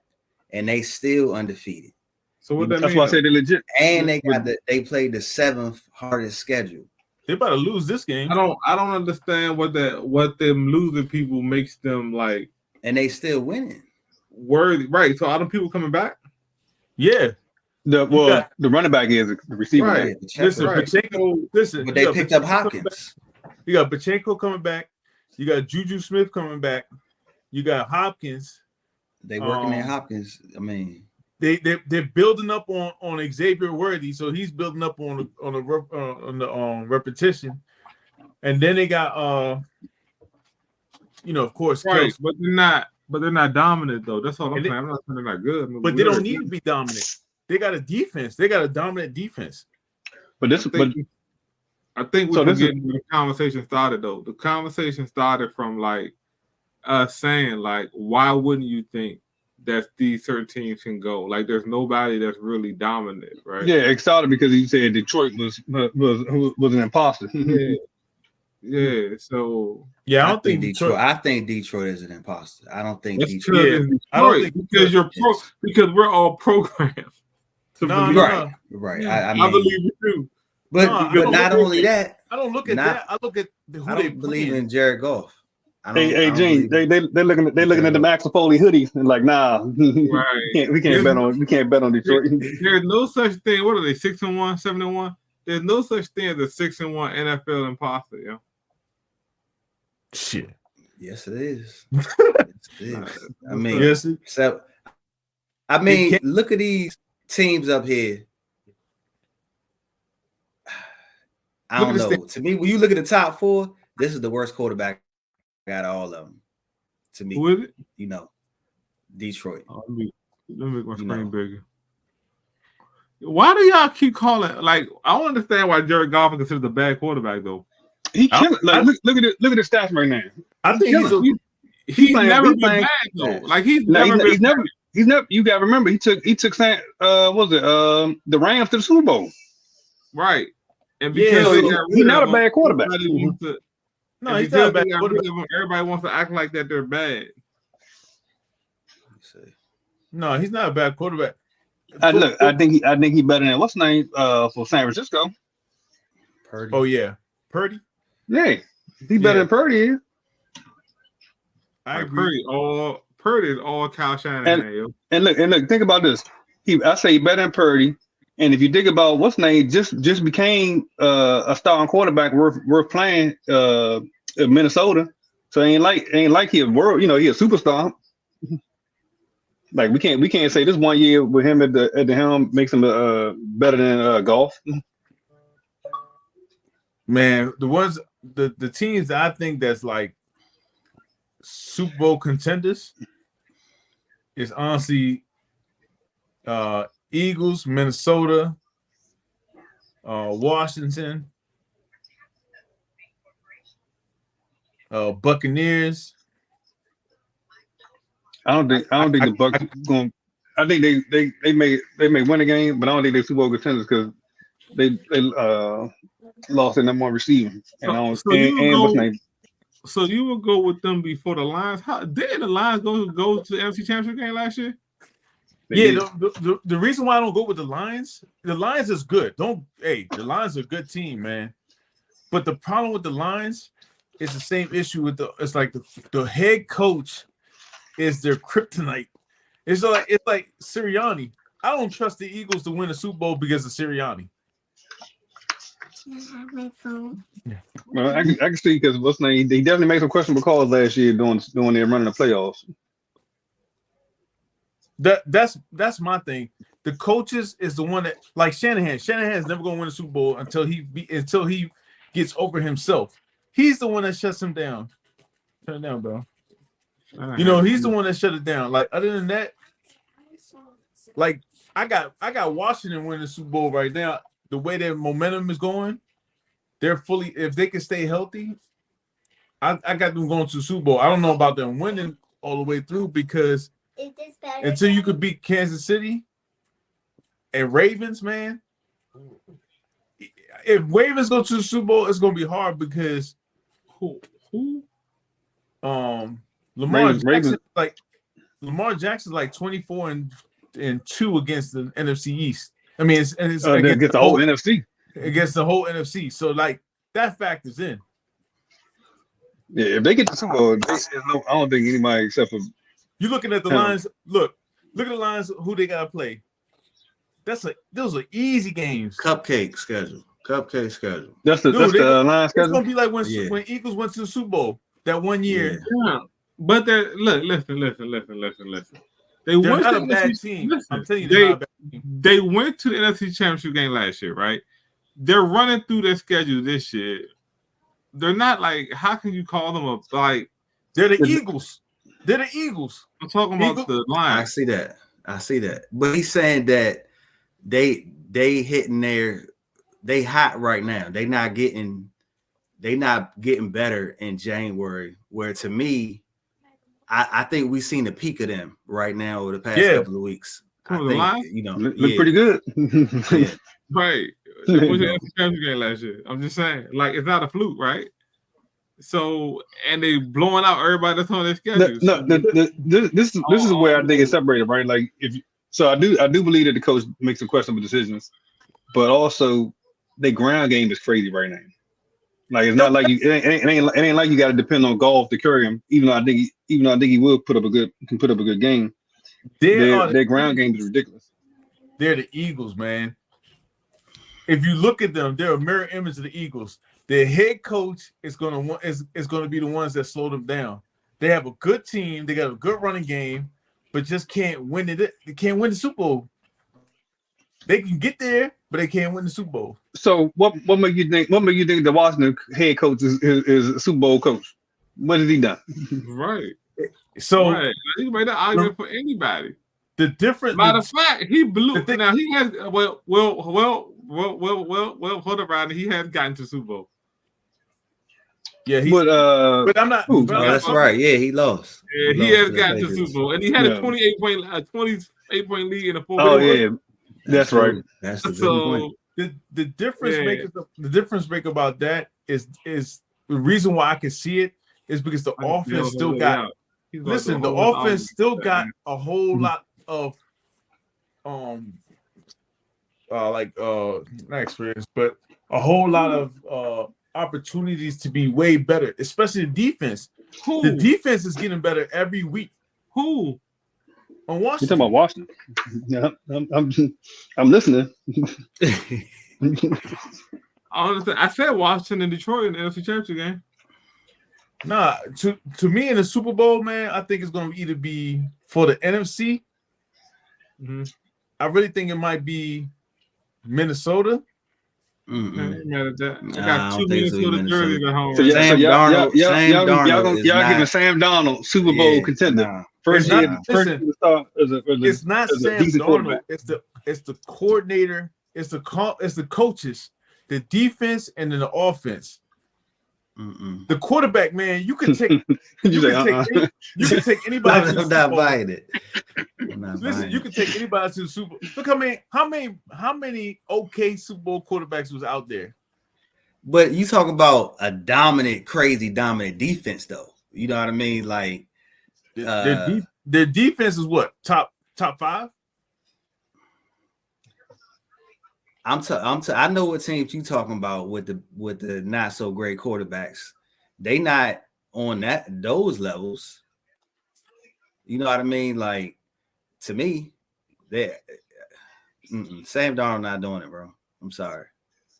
and they still undefeated. So what that that's mean? Why I say they're legit. And they played the 7th hardest schedule. They about to lose this game. I don't understand what them losing people makes them like, and they still winning. Worthy, right? So are them people coming back? Yeah. The running back is the receiver. Right. Listen, but they picked up Hopkins. You got Pacheco coming back. You got Juju Smith coming back. You got Hopkins. They working at Hopkins. I mean, they're building up on Xavier Worthy, so he's building up on the repetition, and then they got of course, right, but they're not. But they're not dominant though. That's all I'm And saying. I'm not saying they're not good. But they don't need to be dominant. They got a defense. They got a dominant defense. But this, I think we so can this get the conversation started though. The conversation started from like us saying like, why wouldn't you think that these certain teams can go? Like, there's nobody that's really dominant, right? yeah, it started because you said Detroit was an imposter. Yeah. So Yeah, I don't think Detroit. I think Detroit is an imposter. I don't think that's Detroit. because I don't think because you're because we're all programmed. Right. I mean, believe you too. But not only that, I don't look at that. I look at who I they don't believe in Jared Goff. Hey, Gene, they're looking at the Max Foley hoodies and like, nah, right. we can't bet on Detroit. There's no such thing. What are they? 6-1, 7-1. There's no such thing as a 6-1 NFL imposter. Yeah. Shit. Yes, it is. I mean, look at these teams up here. I don't know. To me, when you look at the top four, this is the worst quarterback out of all of them. To me, who is it? You know, Detroit. Let me make my screen bigger. Why do y'all keep calling? Like, I don't understand why Jared Goff is considered a bad quarterback though. He killing. Like, look at the stats right now. I think he's never been bad though. Like he's never. You got to remember he took the Rams to the Super Bowl. Right. And because he's not a bad quarterback. No, he's not a bad quarterback. Everybody wants to act like that they're bad. No, he's not a bad quarterback. I think he better than what's his name for San Francisco. Purdy. Oh yeah, Purdy. Yeah, he's better than Purdy is. I agree. Purdy is all Kyle Shanahan. And look, think about this. I say better than Purdy. And if you think about what's name, just became a starting quarterback worth playing in Minnesota. So ain't like he a world, he a superstar. Like we can't say this one year with him at the helm makes him better than Goff. Man, the teams that I think that's like Super Bowl contenders is honestly Eagles, Minnesota, Washington, Buccaneers. I don't think the Bucs going. I think they may win a game, but I don't think they're Super Bowl contenders because they lost their number one receiver. So you would go with them before the Lions? How did the Lions go to the NFC Championship game last year? The reason why I don't go with the Lions is good. The Lions are a good team, man. But the problem with the Lions is the same issue with the head coach is their kryptonite. It's like Sirianni. I don't trust the Eagles to win a Super Bowl because of Sirianni. Well, I can see because what's name? He definitely made some questionable calls last year doing their running the playoffs. That's my thing. The coaches is the one that like Shanahan. Shanahan's never gonna win a Super Bowl until he gets over himself. He's the one that shuts him down. Turn it down, bro. He's the one that shut it down. Like other than that, like I got Washington winning the Super Bowl right now. The way their momentum is going, they're fully. If they can stay healthy, I got them going to the Super Bowl. I don't know about them winning all the way through because until you could beat Kansas City and Ravens, man. If Ravens go to the Super Bowl, it's gonna be hard because Lamar Jackson's like 24-2 against the NFC East. I mean, it's against the whole NFC. Against the whole NFC. So like that factors in. Yeah, if they get the Super Bowl, I don't think anybody except for you looking at the Lions. Look at the Lions. Who they gotta play? Those are easy games. Cupcake schedule. That's the Lions schedule. It's gonna be like when Eagles went to the Super Bowl that one year. Yeah. But listen. They're not a bad team. I'm telling you, they're not a bad team. They went to the NFC Championship game last year, right? They're running through their schedule this year. They're not like, how can you call them they're the Eagles. They're the Eagles. I'm talking about the line. I see that. But he's saying that they hitting they hot right now. They not getting better in January. Where to me, I think we've seen the peak of them right now over the past couple of weeks. I think look pretty good. Yeah. Right. It was the championship game last year. I'm just saying, like, it's not a fluke, right? So, and they blowing out everybody that's on their schedule. This is where I think it's separated, right? Like, I do believe that the coach makes some questionable decisions, but also the ground game is crazy right now. Like, it's not like it ain't like you got to depend on golf to carry him. Even though I think he will put up a good game. Their ground game is ridiculous. They're the Eagles, man. If you look at them, they're a mirror image of the Eagles. Their head coach is gonna be the ones that slow them down. They have a good team, they got a good running game, but just can't win it. They can't win the Super Bowl. They can get there, but they can't win the Super Bowl. So what make you think the Washington head coach is a Super Bowl coach? What has he done? Right. So he made that argument for anybody. The difference. Matter of fact, he blew. Now he has well. Hold up, Rodney. He has gotten to Super Bowl. Yeah, but I'm not. That's right. Yeah, he lost. Yeah, he has gotten to Super Bowl, and he had a 28 point lead in the fourth. Oh yeah, that's right. That's the point. The difference maker about that is the reason why I can see it is because the offense still got. Listen, the offense still got a whole lot of not experience, but a whole lot of opportunities to be way better, especially the defense. The defense is getting better every week. Who? On You Washington. talking about Washington? Yeah, I'm listening. I understand. I said Washington and Detroit in the NFC Championship game. Nah, to me in the Super Bowl, man, I think it's going to either be for the NFC. Mm-hmm. I really think it might be Minnesota. I got two Minnesota jerseys at home. So Sam Darnold, y'all giving Sam Darnold Super Bowl contender. Nah. First year Listen, start it's not Sam Darnold. It's the coordinator. It's the coaches, the defense, and then the offense. The quarterback, man, you can take you can take anybody. I'm not buying it. Listen, you can take anybody to the Super Bowl. Look, how many okay Super Bowl quarterbacks was out there? But you talk about a crazy dominant defense, though. You know what I mean? Like their defense is what, top 5? I know what teams you talking about with the not so great quarterbacks. They not on those levels. You know what I mean? Like, to me, Sam Darnold not doing it, bro. I'm sorry.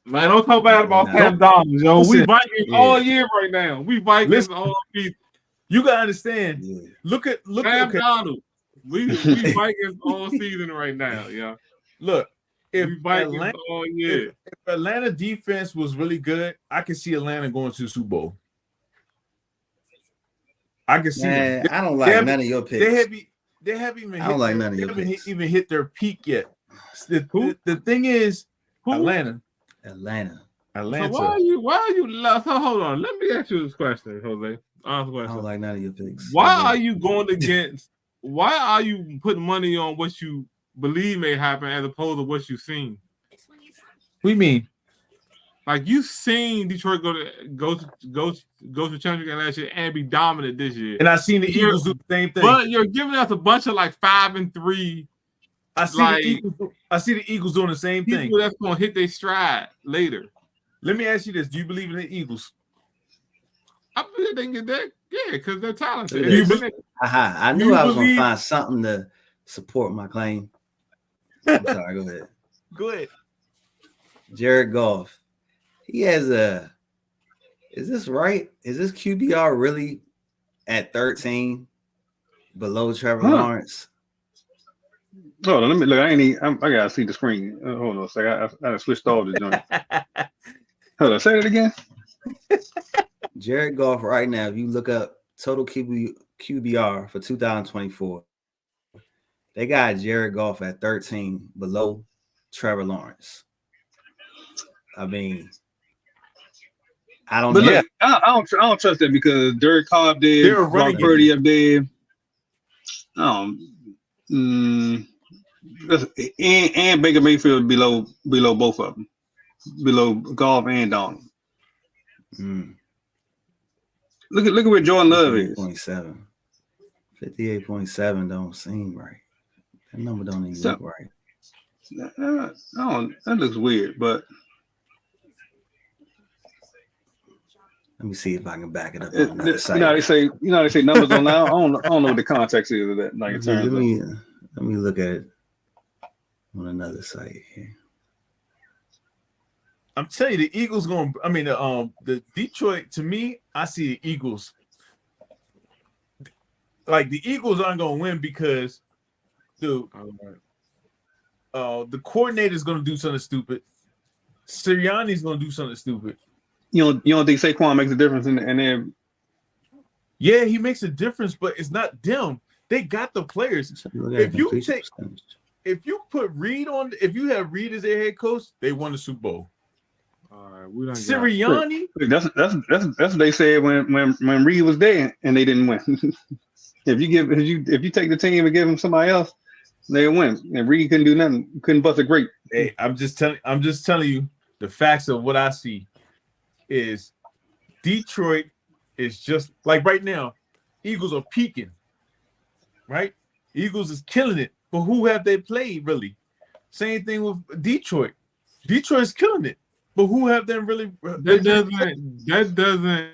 Man, don't talk bad about Sam Darnold, yo. We Vikings all year right now. We Vikings all year. You gotta understand. Yeah. Look at Sam Darnold. We Vikings all season right now, yeah. Look. If Atlanta defense was really good, I could see Atlanta going to the Super Bowl. I can see. Man, I don't like none of your picks. They haven't even. I don't like none of your picks. Even hit their peak yet. The thing is, Atlanta. So why are you? So hold on. Let me ask you this question, Jose. I don't like none of your picks. Why are you going against? Why are you putting money on what you believe may happen as opposed to what you've seen? What do you mean? Like, you've seen Detroit go to championship game last year and be dominant this year, and I seen the Eagles do the same thing. But you're giving us a bunch of like 5-3. I see the Eagles doing the same thing. People that's gonna hit their stride later. Let me ask you this: do you believe in the Eagles? I believe they can get that, because they're talented. I knew I was gonna find something to support my claim. I'm sorry, go ahead. Go ahead. Jared Goff. He has is this right? Is this QBR really at 13 below Trevor Lawrence? Hold on, let me look. I gotta see the screen. Hold on a second. I switched off the joint. Hold on, say it again. Jared Goff right now, if you look up total QB QBR for 2024. They got Jared Goff at 13, below Trevor Lawrence. I mean, I don't know. Look, I don't trust that because Derek Carr did, They're running Brock Purdy up there. And Baker Mayfield below both of them, below Goff and Donald. Look at where Jordan Love is. 58.7 don't seem right. That number don't even look right. That looks weird, but let me see if I can back it up on another site. You know they say numbers online. I don't know what the context is of that. Like let me look at it on another site here. I'm telling you, the Eagles the Detroit, to me, I see the Eagles. Like, the Eagles aren't going to win because the coordinator's going to do something stupid. Sirianni's going to do something stupid. You don't think Saquon makes a difference in there? Yeah, he makes a difference, but it's not them. They got the players. If you have Reed as their head coach, they won the Super Bowl. We don't Sirianni. That's what they said when Reed was there and they didn't win. if you take the team and give them somebody else, they win. And Reed couldn't do nothing. Couldn't bust a grape. Hey, I'm just telling you the facts of what I see. Is Detroit is just like right now, Eagles are peaking, right? Eagles is killing it, but who have they played really? Same thing with Detroit. Detroit's killing it, but who have them really? That doesn't.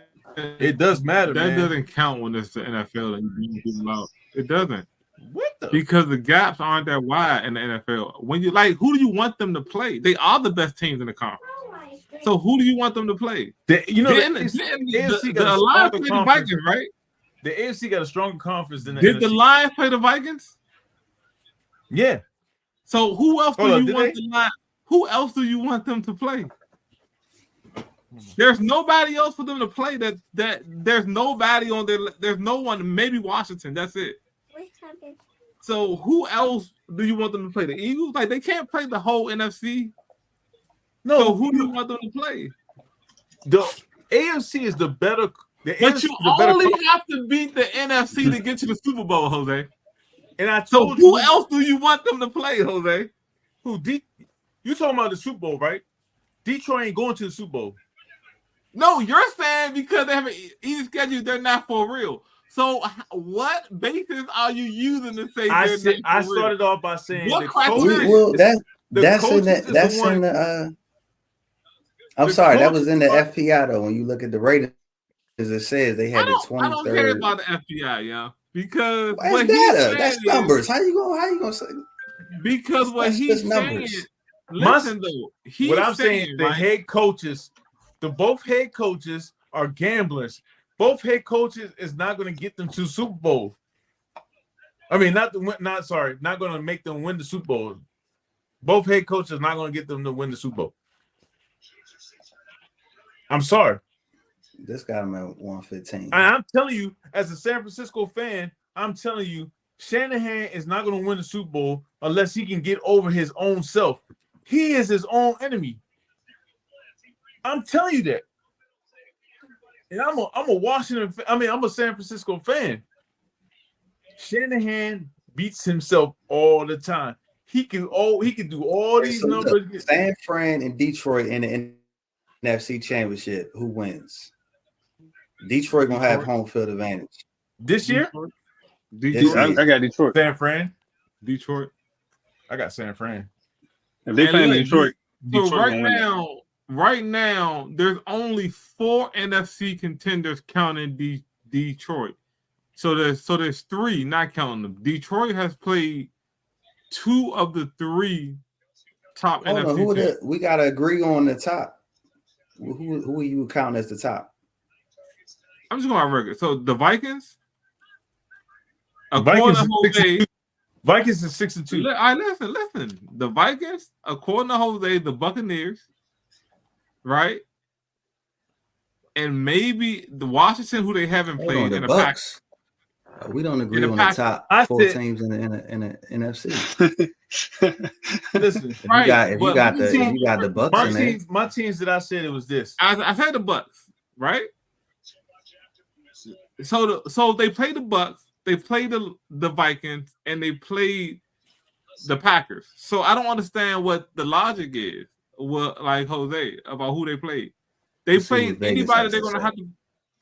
It does matter. That man. doesn't count when it's the NFL and you do out. It doesn't. What the? Because the gaps aren't that wide in the NFL. When you who do you want them to play? They are the best teams in the conference. So who do you want them to play? The Lions play the Vikings, right? The AFC got a stronger conference than the Did NFC. the Lions play the Vikings? Yeah. So who else do you want the Lions? Who else do you want them to play? There's nobody else for them to play. That there's nobody on there. There's no one. Maybe Washington. That's it. So who else do you want them to play? The Eagles? Like, they can't play the whole NFC. No. So who do you want them to play? The AFC is the better. But you only have to beat the NFC to get to the Super Bowl, Jose. And I told you, who else do you want them to play, Jose? You talking about the Super Bowl, right? Detroit ain't going to the Super Bowl. No, you're saying because they have an easy schedule, they're not for real. So what basis are you using to say I started off by saying what I'm sorry, that was in the FPI though. When you look at the ratings, it says they had the 23rd. I don't care about the FPI, yeah, because what data? That's numbers. How you gonna say? Because what he's saying. Listen, though, what I'm saying, the head coaches, both head coaches are gamblers. Both head coaches is not going to get them to Super Bowl. I mean, not going to make them win the Super Bowl. Both head coaches are not going to get them to win the Super Bowl. I'm sorry. This got him at 115. I'm telling you, as a San Francisco fan, I'm telling you, Shanahan is not going to win the Super Bowl unless he can get over his own self. He is his own enemy. I'm telling you that. And I'm a San Francisco fan. Shanahan beats himself all the time. He can do all these numbers. San Fran and Detroit in the NFC Championship. Who wins? Detroit gonna have home field advantage this year. I got Detroit. San Fran. Detroit. I got San Fran. If they play Detroit, so right now, there's only 4 NFC contenders counting Detroit. So there's 3 not counting them. Detroit has played 2 of the 3 top NFC teams. We gotta agree on the top. Who are you counting as the top? I'm just going on record. So the Vikings. Vikings is 6-2. Listen. The Vikings, according to Jose, the Buccaneers, right? And maybe the Washington, who they haven't played, in the Packers. We don't agree the on the Packers. top I 4 said- teams in the NFC. Listen, If Right, you got the Bucks my in there, teams, my teams that I said it was this. I said the Bucks, right? So they play the Bucks, they play the Vikings, and they play the Packers. So I don't understand what the logic is. What, like Jose, about who they played. They Let's see played what Vegas anybody has they're to gonna say. have to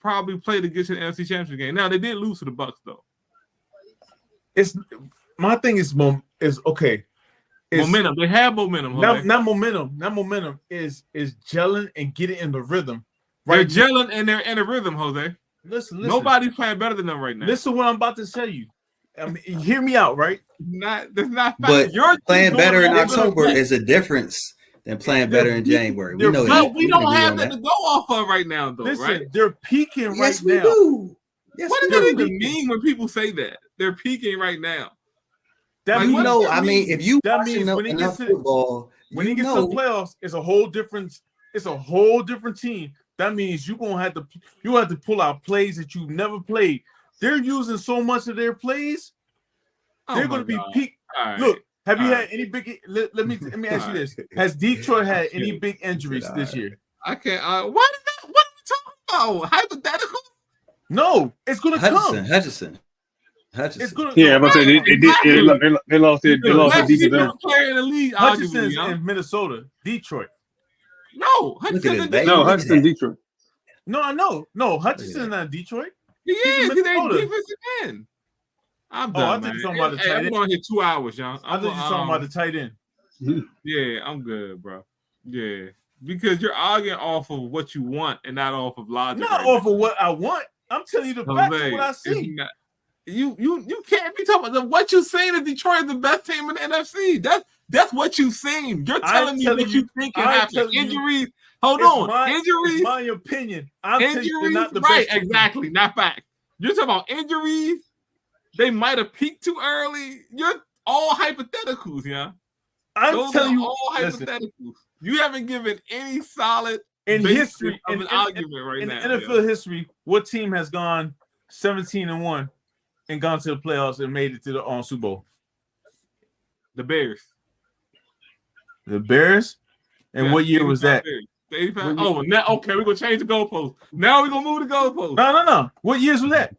probably play to get to the NFC Championship game. Now they did lose to the Bucks though. It's my thing is okay. It's Momentum. They have momentum. Jose. not momentum. Not momentum is gelling and getting in the rhythm. They're Right. gelling and they're in a rhythm, Jose. Listen. Nobody's playing better than them right now. Listen what I'm about to tell you. I mean, hear me out, right? That's not but your team playing going better in over October the Jets. is a difference than playing They're better in peaking- January. We they're know peaking- that. But we can don't agree have on that to go off of right now, though, Listen, right? they're peaking Yes, right we now. do. Yes, What we does do. that even mean when people say that? They're peaking right now. That Like, You means, what does know, that I mean, mean? if you That watch means when he enough gets to- football, when he you gets to know the playoffs, it's a whole different team. That means you have to pull out plays that you've never played. They're using so much of their plays. Oh They're my going to be God. peak. All right. Look, have you All had right. any big? Let me ask you All this: Has Detroit had any Okay. big injuries this year? I can't. What is that? What are we talking about? Hypothetical? No, it's going to come. Hutchinson. It's going Yeah, I'm about to say Exactly. they lost their Best defense. defensive player in the league, arguably. Hutchinson's Huh? in Minnesota, Detroit. No, Look at Hutchinson. his in baby. No, Look at Hudson, that. Detroit. No, I know. No, Hutchinson's that. not Detroit. He He's in is. He's a Minnesota. defensive end. I'm Oh, I done, think man. you're talking about the Hey, tight I'm end. going to hit 2 hours, y'all. I thought you were talking about the tight end. Yeah, I'm good, bro. Yeah, because you're arguing off of what you want and not off of logic. Not off of what I want. I'm telling you the facts of Jose, what I it's see. not- you can't be talking about what you saying is Detroit is the best team in the NFC. That's what you seen. You're telling me what you think can I'm happen. telling you- Injuries. Hold on. It's Injuries. my opinion. I'm telling you, they're Injuries. not the Right. best team. Exactly. Not fact. You're talking about injuries. They might have peaked too early. You're all hypotheticals, yeah. I'm Those telling are you, all listen, hypotheticals. You haven't given any solid in basis history, of in, an argument right in now. NFL history, what team has gone 17-1 and gone to the playoffs and made it to the Super Bowl? The Bears. The Bears. And Yeah, what year was that? 85. What year- Oh, now okay, we're gonna change the goalpost. Now we're gonna move the goalpost. No. What years was that?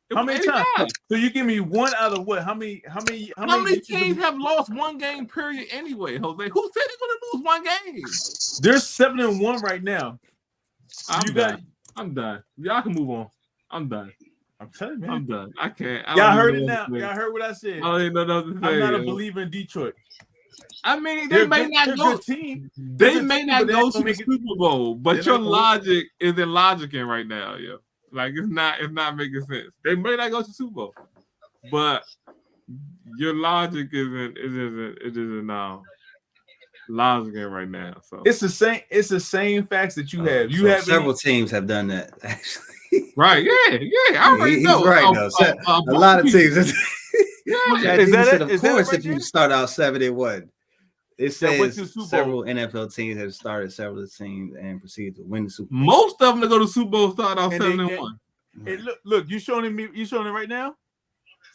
It How was many 85. times? So you give me one out of what? How many teams have lost one game period anyway, Jose? Who said they're gonna lose one game? They're 7-1 right now. I'm done. Y'all can move on. I'm done. I'm telling you, man. I'm done. I can't. I Y'all don't heard even it know now. what to say. Y'all heard what I said. I don't even know what to say. I'm not a yo. believer in Detroit. I mean, They're they may good- not they're go. good team. They good may team, not but they go ain't to gonna the make it- Super Bowl, they're but not your gonna- logic isn't logicking right now, yo. Like it's not making sense. They may not go to Super Bowl, but your logic isn't logicking right now. So It's the same facts that you have. You So have several teams have done that. Actually, right, yeah. I already he's know. right though. A lot of teams. Yeah. Is that said, it? of Is that course, right if you there? start out 7-1, it That went says to the Super Bowl. several NFL teams have started several teams and proceeded to win the Super Bowl. Most of them that go to Super Bowl start off And 7-1. Hey, look, you showing it right now?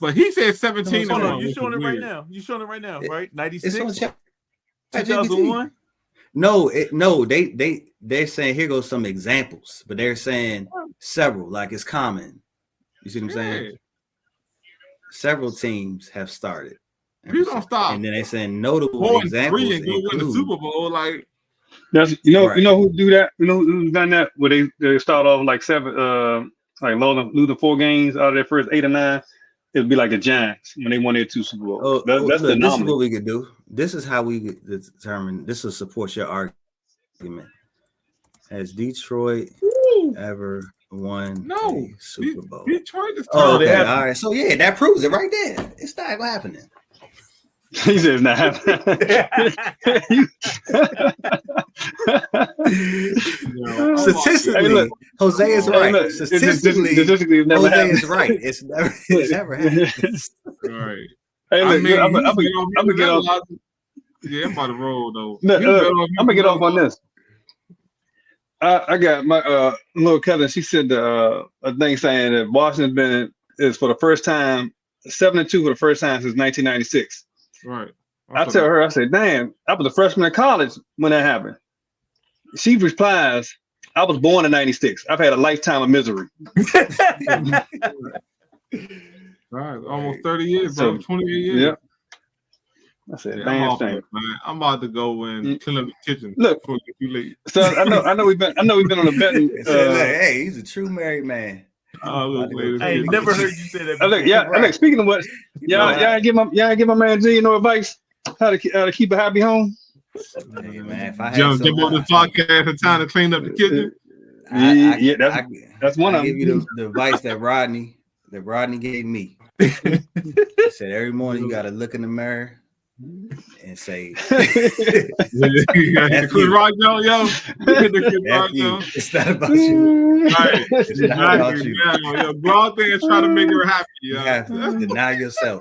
But he said 17 Hold and on, 1. you which showing is it right weird. now. You showing it right now, right? It's on 96, chat. 2001. No, they're saying here goes some examples, but they're saying several, like it's common. You see what I'm saying? Yeah. Several teams have started. You don't stop. And then they're saying notable 4-3 examples and go win the include Super Bowl. Like, That's Right. you know who do that? You know who's done that? Where they start off like losing 4 games out of their first 8 or 9. It'd be like the Giants when they won their 2 Super Bowls. That's look, the this is anomaly. what we could do. This is how we could determine. This will support your argument. Has Detroit ever won a Super Bowl? Detroit is Oh, they okay. have- All right. So yeah, that proves it right there. It's not happening. He says not Statistically, Hey, look. Jose is Hey, right. look, Statistically, it's never Jose happened. is right. It's never happened. right. Hey, look, I'm gonna get off. Yeah, I'm about to roll though. No, You better off- I'm gonna get off on this. I got my little cousin. She said a thing saying that Washington's been is for the first time 7-2 for the first time since 1996. Right. I tell her, I said, damn, I was a freshman in college when that happened. She replies, I was born in 96. I've had a lifetime of misery. Right. Almost 30 years, bro. So, 28 years. Yeah. I said, Yeah, damn shame. I'm about to go and clean up the kitchen. Look, before it gets too late. So I know we've been on a betting. Hey, he's a true married man. I ain't never heard you say that. Look, look, speaking of what, y'all give my man G no advice how to keep a happy home. Hey, man, if I had Jump on this podcast in time to clean up the kitchen. That's one I of them. give you the advice that Rodney gave me. He said every morning you got to look in the mirror and say, it's not about you. Right. It's not about you. Yo, go out there and try to make her happy. You have to deny yourself.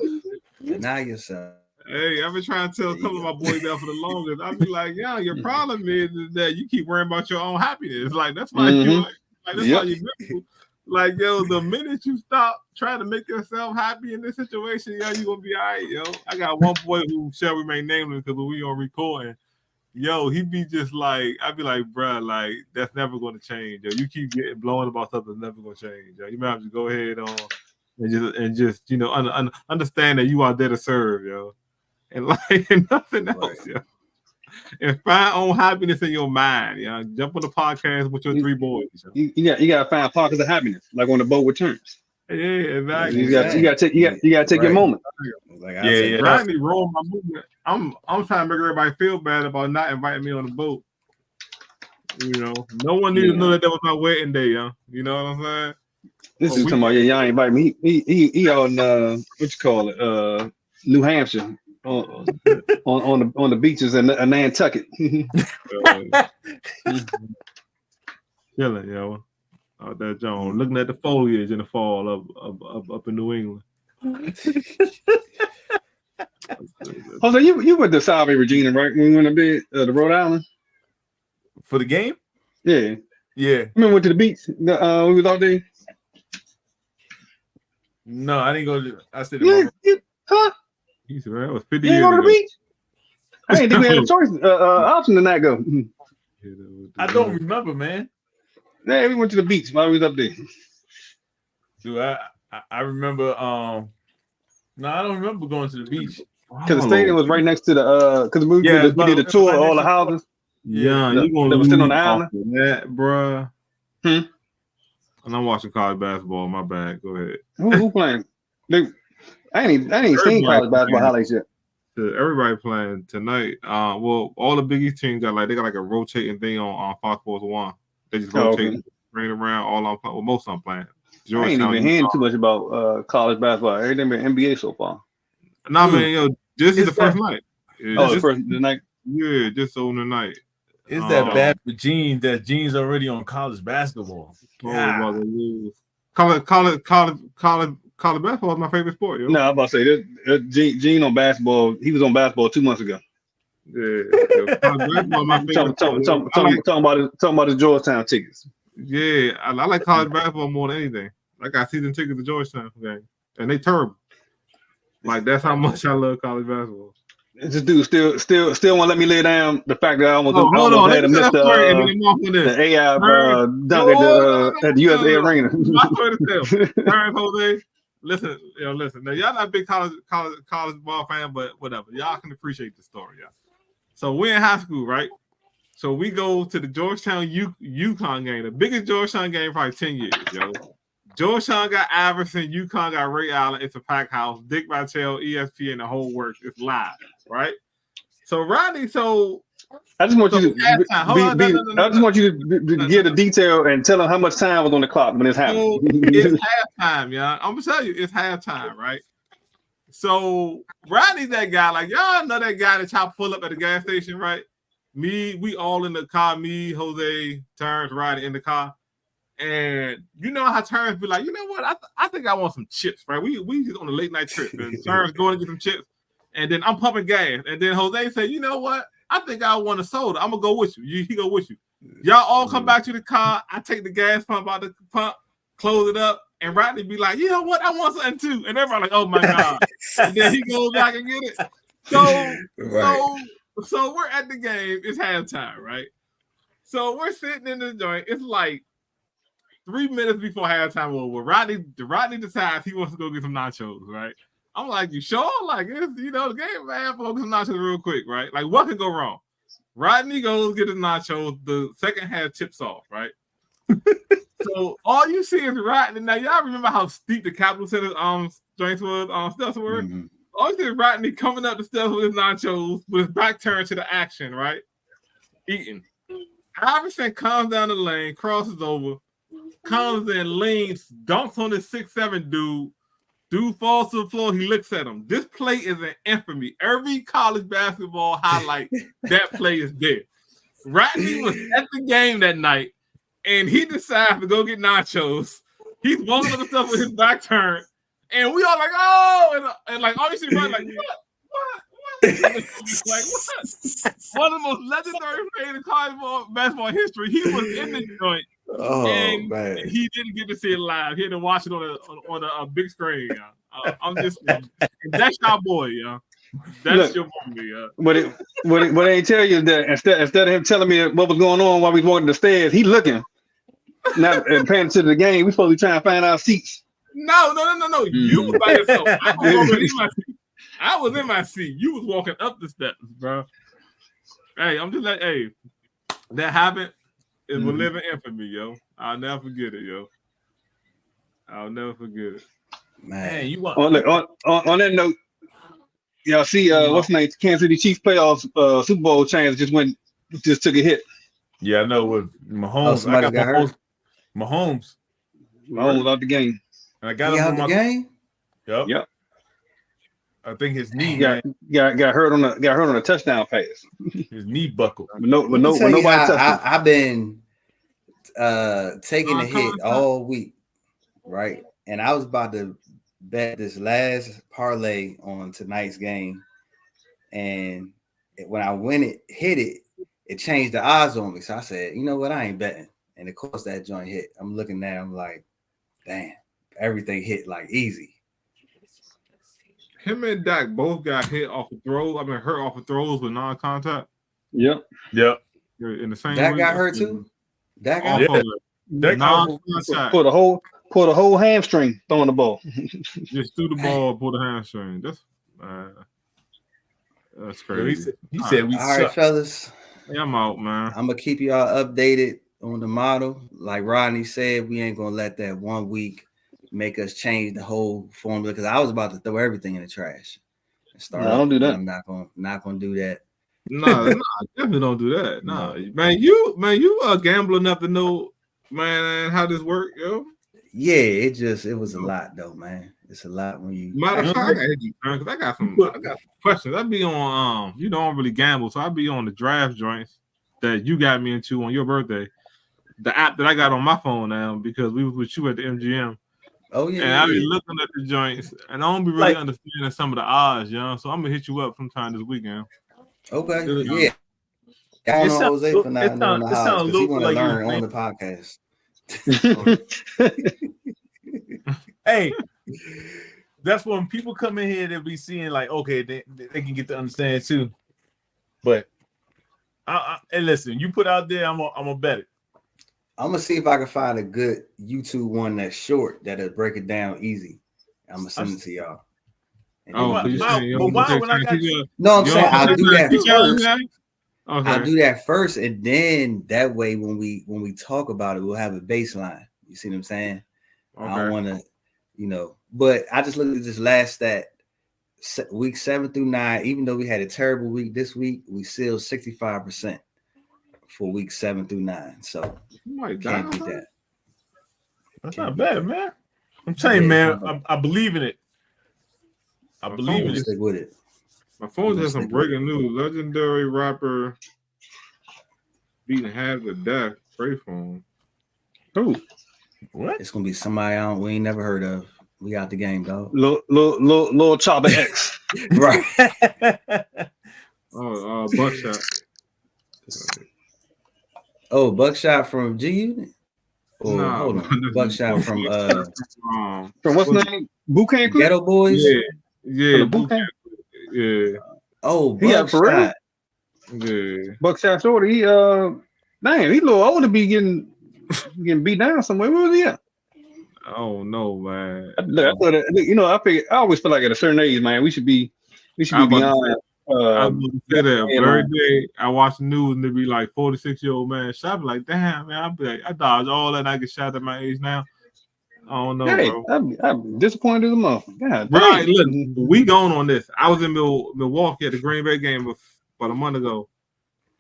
Deny yourself. Hey, I've been trying to tell a couple of my boys that for the longest. I'll be like, yeah, your problem is that you keep worrying about your own happiness. Like, that's why why you're miserable. Like, yo, the minute you stop trying to make yourself happy in this situation, yo, you're gonna be all right, yo. I got one boy who shall remain nameless because we on recording. Yo, he be just like, I'd be like, bruh, like, that's never gonna change. Yo, you keep getting blown about something that's never gonna change. Yo, you might have to go ahead on and just you know, understand that you are there to serve, yo. And like and nothing else, yo. And find own happiness in your mind, yeah. Jump on the podcast with your three boys. You gotta find pockets of happiness, like on the boat returns. Yeah, exactly. You gotta take your moment. Like Rodney rolled my movement. I'm trying to make everybody feel bad about not inviting me on the boat. You know, no one needs to know that was my wedding day, yeah. You know what I'm saying? This is talking about y'all ain't invite me. He on what you call it? New Hampshire. On the beaches in Nantucket. Chilling, yo. Out there, John, looking at the foliage in the fall up in New England. So you went to Salve Regina, right? When we went to the Rhode Island for the game. Yeah. Yeah. Remember went to the beach? We was out there. No, I didn't go. I said, huh? He said, that was 50 years ago. You go to the beach? I didn't think we had a choice option to not go. I don't remember, man. Yeah, we went to the beach while we was up there. Dude, I remember. No, I don't remember going to the beach because the stadium was right next to the. Because we did a tour of all the houses. Yeah, you gonna was sitting on the island, that, bruh. And I'm watching college basketball. My bad. Go ahead. Who playing? I ain't seen college basketball highlights yet. Everybody playing tonight. Well, all the Big East teams got like a rotating thing on Fox Sports 1. They just rotate, bring it around. All on, well, most of them playing. I ain't even hearing too much about college basketball. Everything been NBA so far. Nah, man, yo, this is the first night. The night. Yeah, just on the night. Is that bad for Gene? That Gene's already on college basketball. College basketball is my favorite sport, yo. No, I'm about to say this. Gene on basketball. He was on basketball 2 months ago. Yeah, college basketball my favorite talking about his Georgetown tickets. Yeah, I like college basketball more than anything. I got season tickets to Georgetown game, and they terrible. Like that's how much I love college basketball. This dude still won't let me lay down the fact that I almost had to miss the AI dunk at the USA Arena. Jose, listen. Now y'all not big college ball fan, but whatever. Y'all can appreciate the story, y'all. So we're in high school, right? So we go to the Georgetown UConn game, the biggest Georgetown game in probably 10 years, yo. Georgetown got Iverson, UConn got Ray Allen. It's a packed house. Dick Vitale, ESPN, the whole works. It's live, right? So Rodney, I just want you to give the detail and tell them how much time was on the clock when it's happening. It's halftime, y'all. I'm gonna tell you, it's halftime, right? So Rodney's that guy, like y'all know that guy that y'all pull up at the gas station, right? We all in the car, me, Jose, Terrence, Rodney in the car. And you know how Terrence be like, you know what? I think I want some chips, right? We just on a late night trip, and Terrence going to get some chips, and then I'm pumping gas, and then Jose said, you know what? I think I want a soda. I'm gonna go with you. He go with you. Y'all all come back to the car. I take the gas pump out the pump, close it up, and Rodney be like, you know what? I want something too. And everybody like, oh my God. And then he goes back and get it. So we're at the game. It's halftime, right? So we're sitting in the joint. It's like 3 minutes before halftime over. Rodney decides he wants to go get some nachos, right? I'm like, you sure? Like, it's, the game, man. Go get some nachos real quick, right? Like, what can go wrong? Rodney goes get his nachos. The second half tips off, right? So all you see is Rodney. Now, y'all remember how steep the Capitol Center's joints was, steps were? Mm-hmm. All you see is Rodney coming up the steps with his nachos with his back turned to the action, right? Eating. Iverson comes down the lane, crosses over, comes in, leans, dunks on this 6'7" dude. Dude falls to the floor. He looks at him. This play is an infamy. Every college basketball highlight, that play is there. Rodney was at the game that night, and he decides to go get nachos. He's walking up the stuff with his back turned, and we all like, oh, and like obviously Rodney like, what? Like what? One of the most legendary plays in college basketball history. He was in the joint. And man. He didn't get to see it live. He had to watch it on a big screen. I'm just that's your boy, yeah. That's your boy, yeah. What they tell you is that instead of him telling me what was going on while we walking the stairs, he looking, not paying attention to the game. We supposed to be trying to find our seats. No. You was by yourself. I was in my seat. You was walking up the steps, bro. Hey, I'm just like, hey, that happened. It will live in infamy, yo. I'll never forget it, yo. I'll never forget it. Man, you want on that note, y'all see what's the name? Kansas City Chiefs playoffs Super Bowl chance just took a hit. Yeah, I know with Mahomes. I got hurt. Mahomes out the game. And I got him out the game. Yep. I think his knee got hurt on a touchdown pass. His knee buckled. I've been taking a hit all week, right? And I was about to bet this last parlay on tonight's game, and when I hit it, it changed the odds on me. So I said, you know what? I ain't betting. And of course that joint hit. I'm looking at it, I'm like, damn, everything hit like easy. Him and Dak both got hit off of throws. I mean, hurt off of throws with non-contact. Yep. In the same. Dak got hurt too. Dak pulled a whole hamstring throwing the ball. Just threw the ball, pulled a hamstring. That's crazy. He said we. All right, fellas. Yeah, I'm out, man. I'm gonna keep y'all updated on the model. Like Rodney said, we ain't gonna let that 1 week make us change the whole formula, because I was about to throw everything in the trash and start. Don't do that. I'm not gonna do that. No, definitely don't do that. No, man, you are gambler enough to know, man, how this work, yo. Yeah, it was a lot though, man. It's a lot when you. Matter of fact, I gotta hit you, because I got some questions. I be on you don't really gamble, so I be on the draft joints that you got me into on your birthday. The app that I got on my phone now, because we was with you at the MGM. Oh yeah, and I be looking at the joints, and I don't be really understanding some of the odds, yo. So I'm gonna hit you up sometime this weekend. Okay, yeah. I don't know Jose for not knowing the odds, because he want to learn on the podcast. Hey, that's when people come in here, they'll be seeing like, okay, they can get to understand too. But and listen, you put out there, I'm gonna bet it. I'm gonna see if I can find a good YouTube one that's short that'll break it down easy. I'm gonna send it to y'all. Why when I got you? No, I'm saying I'll do that first. Okay. I'll do that first, and then that way when we talk about it, we'll have a baseline. You see what I'm saying? Okay. I don't want to, but I just looked at this last stat, week 7 through 9. Even though we had a terrible week this week, we still 65% for week 7 through 9. So can't beat that. That's not bad, man. I'm telling you, man, I believe in it. I believe in it. Stick with it. My phone has some breaking news. Legendary rapper beating half to death. Pray for him. Who? What? It's gonna be somebody we ain't never heard of. We out the game, dog. Lil Chopper X. Right. Buckshot. Oh, Buckshot from G Unit. Or hold on, Buckshot from what's the name? Boot Camp Clip? Ghetto Boys. Yeah, the Boot Camp. yeah, Oh, He got for real? Buckshot. yeah. Buckshot Shorty. He damn, he a little older to be getting beat down somewhere. Where was he at? I don't know, man. I thought that, I figure I always feel like at a certain age, man, we should be I'm about to beyond. I was say that yeah, birthday. I watch the news and they be like 46-year-old man shot. I be like, damn, man. I be like, I dodge all that. I get shot at my age now. I don't know, Hey, bro. I'm disappointed as a motherfucker. God, Right, look, dang. we going on this. I was in Milwaukee at the Green Bay game about a month ago,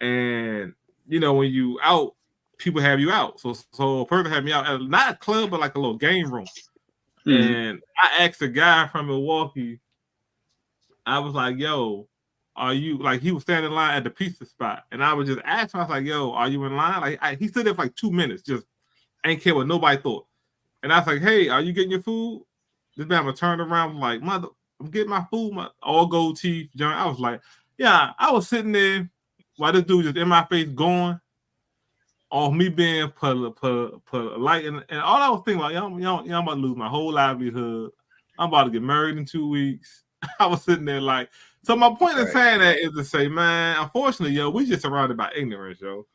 and when you out, people have you out. So a person had me out at not a club, but like a little game room. And I asked a guy from Milwaukee. I was like, "Yo, are you like?" He was standing in line at the pizza spot, and I was just asking. I was like, "Yo, are you in line?" Like he stood there for like 2 minutes, just ain't care what nobody thought. And I was like, "Hey, are you getting your food?" This man was turned around like, "Mother, I'm getting my food." My all gold teeth joint. I was like, "Yeah." I was sitting there while this dude just in my face going, on me being polite, and all I was thinking like, y'all about to lose my whole livelihood. I'm about to get married in 2 weeks. I was sitting there like, so my point in saying that is to say, man, unfortunately, we just surrounded by ignorance, yo.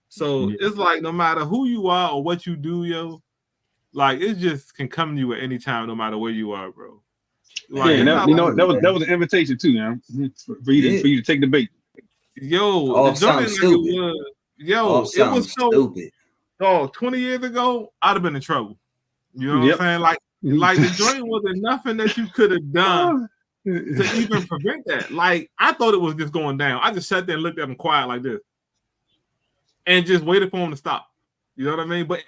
So it's like no matter who you are or what you do, yo, like it just can come to you at any time, no matter where you are, bro. Like, that was an invitation too, man, for you to take the bait. Yo, the joint stupid. It was so stupid. Oh, 20 years ago, I'd have been in trouble. You know what I'm saying? Like the joint wasn't nothing that you could have done to even prevent that. Like, I thought it was just going down. I just sat there and looked at him quiet like this and just waited for him to stop. You know what I mean? But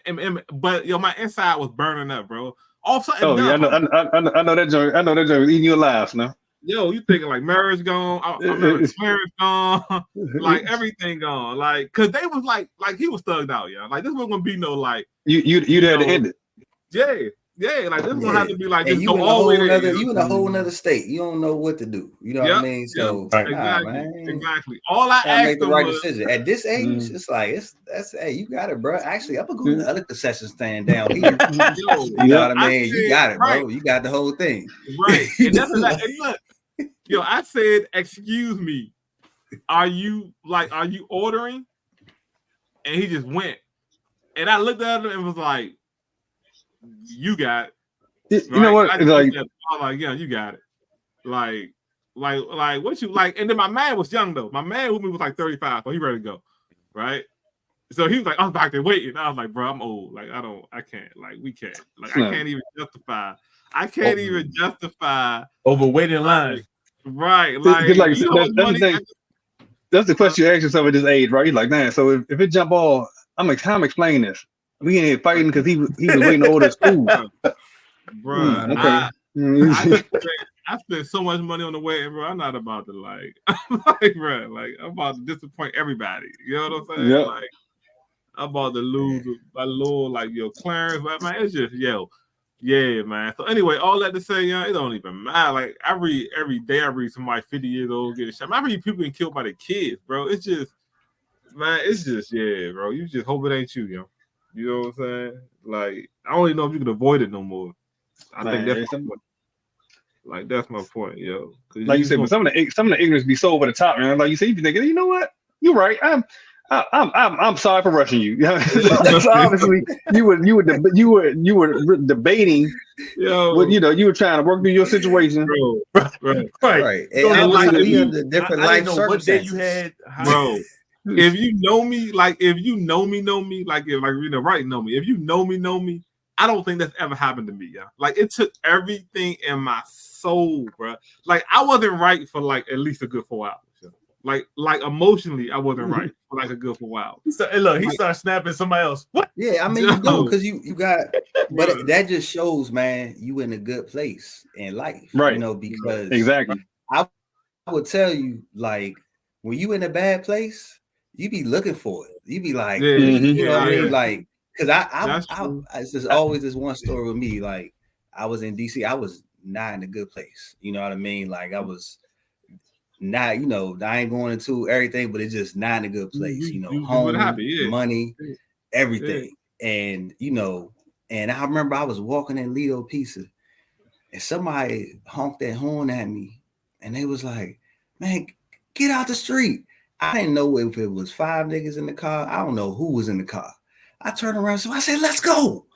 my inside was burning up, bro. All of a sudden, I know that joint. I know that joint was eating you alive now. Yo, you thinking like marriage gone? I remember marriage gone, like everything gone, like because they was like he was thugged out, yeah. Like this wasn't gonna be no like you'd had to end it. Yeah, like this gonna have to be like and just go all the way there. You in a whole nother state. You don't know what to do. You know what I mean? So exactly. All I asked make the them right was, decision at this age. It's like that's hey, you got it, bro. Actually, I'm gonna go to the other concession stand down here. You know what I mean? You got it, bro. You got the whole thing, right? And that's and look. Yo, I said, excuse me, are you ordering? And he just went. And I looked at him and was like, you got it. Right? You know what? I was like, yeah, you got it. Like what you like? And then my man was young though. My man with me was like 35, so he ready to go. Right? So he was like, I was back there waiting. I was like, bro, I'm old. Like, I can't. Like, we can't. Like, I can't even justify. Overweight in line. Right, that's the question you ask yourself at this age, right? You're like, man, so if it jump all, I'm explaining this. We ain't here fighting because he was waiting to order his food. Bro, okay. I spent so much money on the wedding, bro. I'm not about to I'm about to disappoint everybody. You know what I'm saying? Yep. Like, I'm about to lose my Lord, like Clarence. But man, it's just yeah, man. So anyway, all that to say, it don't even matter. Like every day I read somebody 50 years old get a shot. I read people getting killed by their kids, bro. It's just, man, bro. You just hope it ain't you, yo. You know what I'm saying? Like, I don't even know if you can avoid it no more. I think that's my point. Like, that's my point, yo. Like you said, but some of the ignorance be so over the top, man. Like you say, you be thinking, you know what? You're right. I'm sorry for rushing you. So obviously, you were debating. You were trying to work through your situation, right. And we under different life circumstances. What day you had, bro. If you know me, like if you know me, know me, like if know me. If you know me, I don't think that's ever happened to me, yeah. Like it took everything in my soul, bro. Like I wasn't right for like at least a good 4 hours. Like emotionally, I wasn't right for like a good 4 hours. He started snapping somebody else. What? Yeah, I mean you do because you got, but that just shows, man, you in a good place in life, right? Because exactly, I would tell you, like when you in a bad place, you be looking for it. You be like, you know what I mean, like because I it's just always this one story with me. Like I was in DC, I was not in a good place. You know what I mean? Like I was. Not, I ain't going into everything, but it's just not in a good place. Home, money, everything. And and I remember I was walking in Lido Pizza, and somebody honked that horn at me, and they was like, "Man, get out the street." I didn't know if it was 5 niggas in the car. I don't know who was in the car. I turned around, so I said, "Let's go."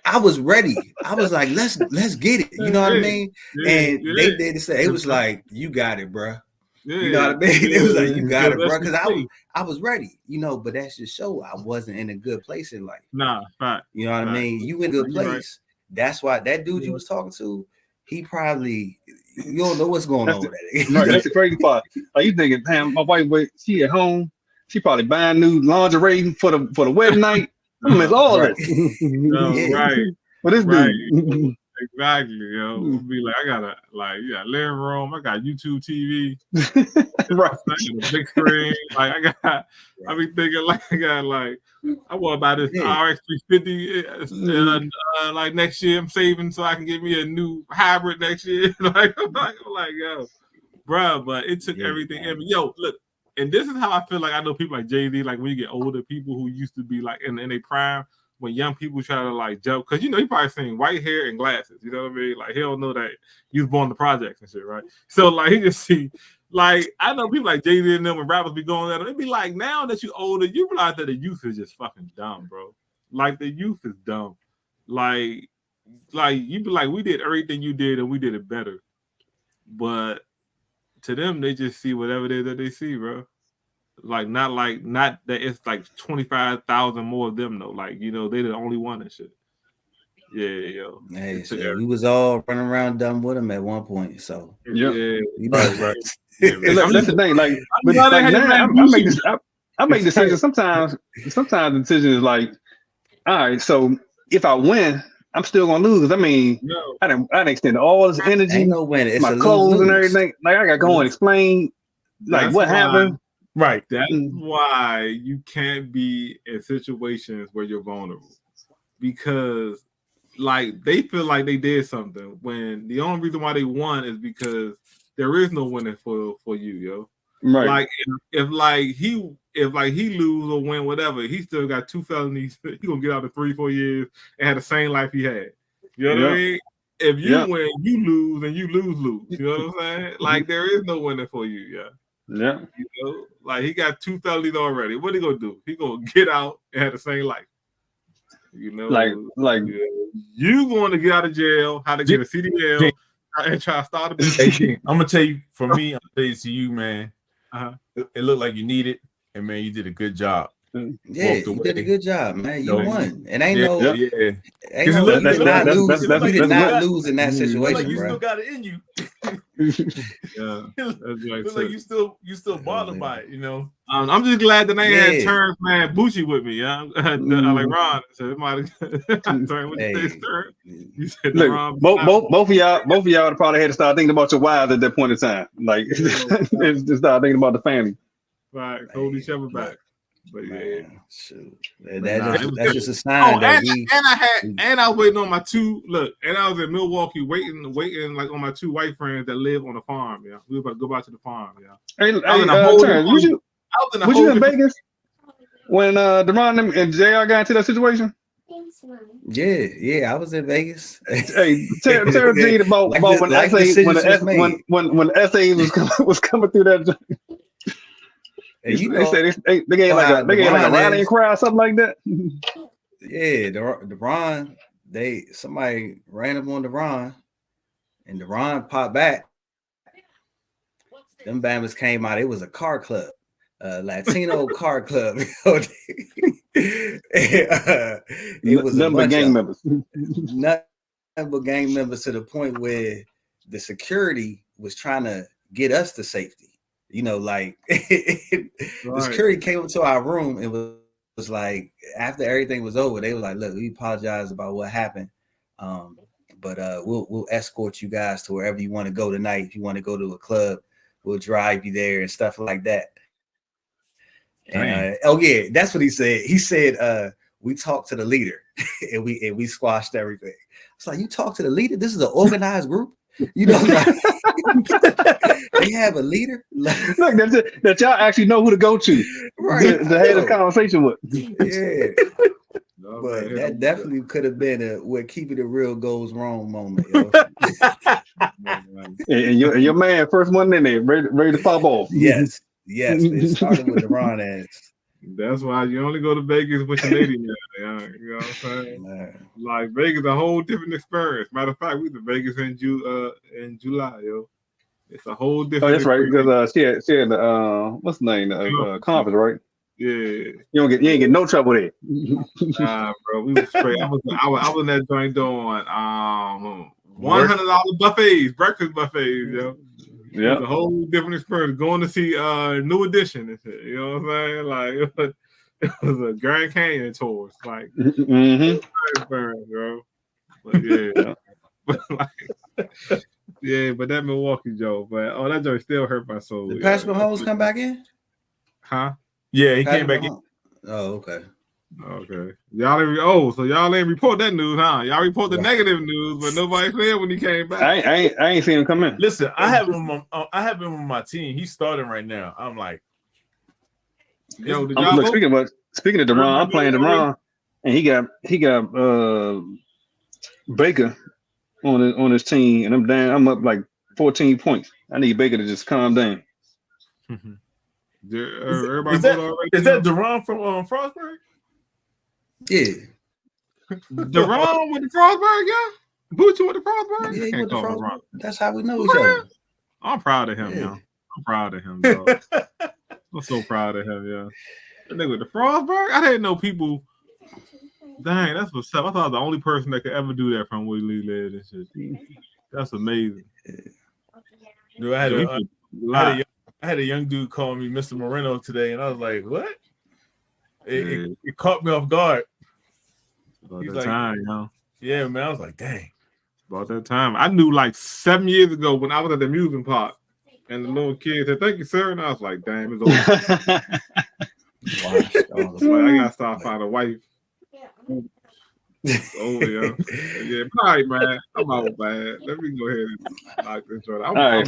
I was ready. I was like, let's get it. You know what I mean? And they did say, it was like, "You got it, bro." You know what I mean? It was like, "You got it, bro," because I was ready. But that's just show I wasn't in a good place in life. Nah, fact. You know what I mean? You in a good place. Right. That's why that dude you was talking to, he probably, you don't know what's going on with that. Right, that's the crazy part. Like, you thinking, damn, my wife, she at home, she probably buying new lingerie for the wedding night. I miss all right. this. Right. But this dude. Exactly, We'll be like, I got a living room, I got YouTube TV, right, a big screen. Like I be thinking I want to buy this RX 350 like next year. I'm saving so I can get me a new hybrid next year. I'm like, yo, bro, but it took everything. And yo, look, and this is how I feel like I know people like Jay-Z, like when you get older, people who used to be like in their prime. When young people try to like jump, because he probably seen white hair and glasses, you know what I mean? Like he don't know that he was born in the projects and shit, right? So like he just see, like I know people like Jay-Z and them when rappers be going at them, it'd be like now that you're older, you realize that the youth is just fucking dumb, bro. Like the youth is dumb. Like you be like, we did everything you did and we did it better. But to them, they just see whatever it is that they see, bro. Like not that it's like 25,000 more of them though. Like they the only one and shit. Yeah, yo. Hey, so we was all running around done with them at one point. So right. That's the thing. Like, I make decisions sometimes. Sometimes the decision is like, all right. So if I win, I'm still gonna lose. I mean, I didn't extend all this energy, my clothes and everything. Like I got to go and explain like what happened. Right. That's why you can't be in situations where you're vulnerable, because like they feel like they did something when the only reason why they won is because there is no winning for you, yo. Right. Like if he lose or win whatever, he still got 2 felonies. He gonna get out in 3-4 years and have the same life he had. You know what I mean? If you win, you lose, and you lose. You know what I'm saying? Like there is no winning for you, yeah. Yeah. Like he got 2 felonies already. What he gonna do? He gonna get out and have the same life. Like you going to get out of jail, how to get a CDL and try to start a business. Hey, I'm gonna tell you, for me, I'm gonna tell you to you, man. It looked like you need it, and man, you did a good job. Yeah, you did a good job, man. You won. And ain't you did not lose in that situation, like you bro. still got it in you. That's like you still bothered by it, I'm just glad that they had Terrence, man, Bucci with me, like Ron said, look, both of y'all would probably had to start thinking about your wives at that point in time. Like just start thinking about the family. Right, hold each other back. But that's just a sign that I was waiting on my 2 and I was in Milwaukee waiting like on my 2 white friends that live on the farm. Yeah, we were about to go back to the farm. Yeah, was you in Vegas when Deron and JR got into that situation? Yeah, I was in Vegas. Hey, tell G about when the essay was coming through that. And they said they gave like a rallying cry or something like that. Yeah, DeRon, somebody ran up on DeRon, and DeRon popped back. Them Bama's came out. It was a car club, Latino car club. It was a bunch gang members. Nothing but gang members, to the point where the security was trying to get us to safety. The security came into our room and was like, after everything was over, they were like, "Look, we apologize about what happened, but we'll escort you guys to wherever you want to go tonight. If you want to go to a club, we'll drive you there," and stuff like that. And that's what he said. He said, "We talked to the leader, and we squashed everything." It's like, you talk to the leader? This is an organized group. You know, they have a leader. Look, that y'all actually know who to go to Right. to have a conversation with. Yeah. No, But man, that definitely could have been a where keeping it real goes wrong moment, yo. And your man, first one in there, ready to pop off. Yes. It started with Deron ass. That's why you only go to Vegas with your lady now. You know what I'm saying? Man. Like Vegas, a whole different experience. Matter of fact, we went to Vegas in July, yo. It's a whole Oh, different. that's right. experience. Because she had the what's the name? Conference, right? Yeah. You ain't get no trouble there. Nah, bro, we was straight. I was in that joint doing $100 buffets, breakfast buffets, yo. Yeah. It's a whole different experience. Going to see New Edition and shit. You know what I'm saying? Like it was a Grand Canyon tour. It's like experience, bro. But yeah. But but that Milwaukee Joe, but that joint still hurt my soul. Did Patrick Mahomes come back in? Huh? Yeah, he came back in. Oh, okay. Okay. So y'all ain't report that news, huh? Y'all report the negative news, but nobody said when he came back. I ain't seen him come in. Listen, I have him on my team. He's starting right now. I'm like, Yo, did look, speaking of DeRon, I'm playing DeRon, and he got Baker on his team, and I'm up like 14 points. I need Baker to just calm down. Is that DeRon from Frostburg? Yeah. DeRon with the Frostburg, yeah? Boots with the Frostburg? Yeah, he with the Frostburg. That's how we know each other. I'm proud of him, yo. I'm proud of him, dog. I'm so proud of him, yeah. That nigga with the Frostburg? I didn't know people. Dang, that's what's up. I thought I was the only person that could ever do that from where Lee lived and shit. That's amazing. Dude, I had a young dude call me Mr. Moreno today, and I was like, "What?" It caught me off guard. He's like, time, you know? Yeah, man. I was like, "Dang." About that time. I knew like 7 years ago when I was at the amusement park, and the little kid said, "Thank you, sir," and I was like, "Damn, it's over." I gotta start finding a wife. Oh yeah, yeah. All right, man. I'm out, man. Let me go ahead and knock this joint. All right,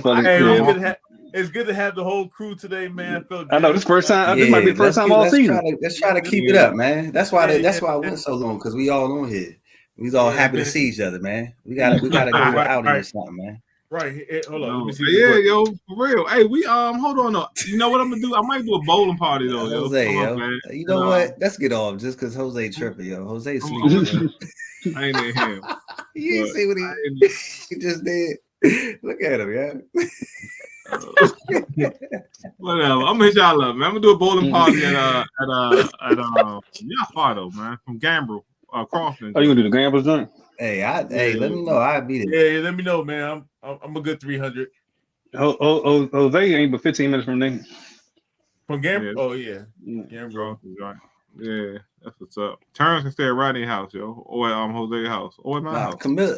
it's good to have the whole crew today, man. I know this first time. This might be the first time all season. Let's try to keep it up, man. That's why it went so long, because we all on here. We was all happy to see each other, man. We gotta go out or something, man. Right. Hold on. Let me see. Yeah, yo, for real. Hey, we hold on up. You know what I'm gonna do? I might do a bowling party though, Jose, yo. You know what? Let's get off just because Jose tripping, yo. Jose sleeping. I ain't in him. You ain't see what he just did. Look at him, yeah. Whatever. I'm gonna hit y'all up, man. I'm gonna do a bowling party at Fardo, man, from Gambrel, Crofton. Oh, you gonna do the Gambrel joint? Hey, let me know. I'll be there. Yeah, let me know, man. I'm a good 300. Jose ain't but 15 minutes from there. From Gambrel? Oh yeah. Gambrel. Yeah, that's what's up. Terrence can stay at Rodney's house, yo, or at Jose's house, or at my house. Camilla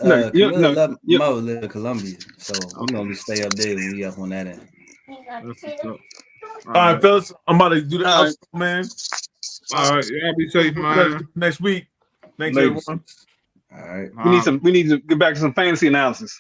Mo live in Columbia, so we normally stay up there when we up on that end. All right, fellas, I'm about to do the outro, man. All right, y'all be safe, man. Next week. Thanks, everyone. All right. We need to get back to some fantasy analysis.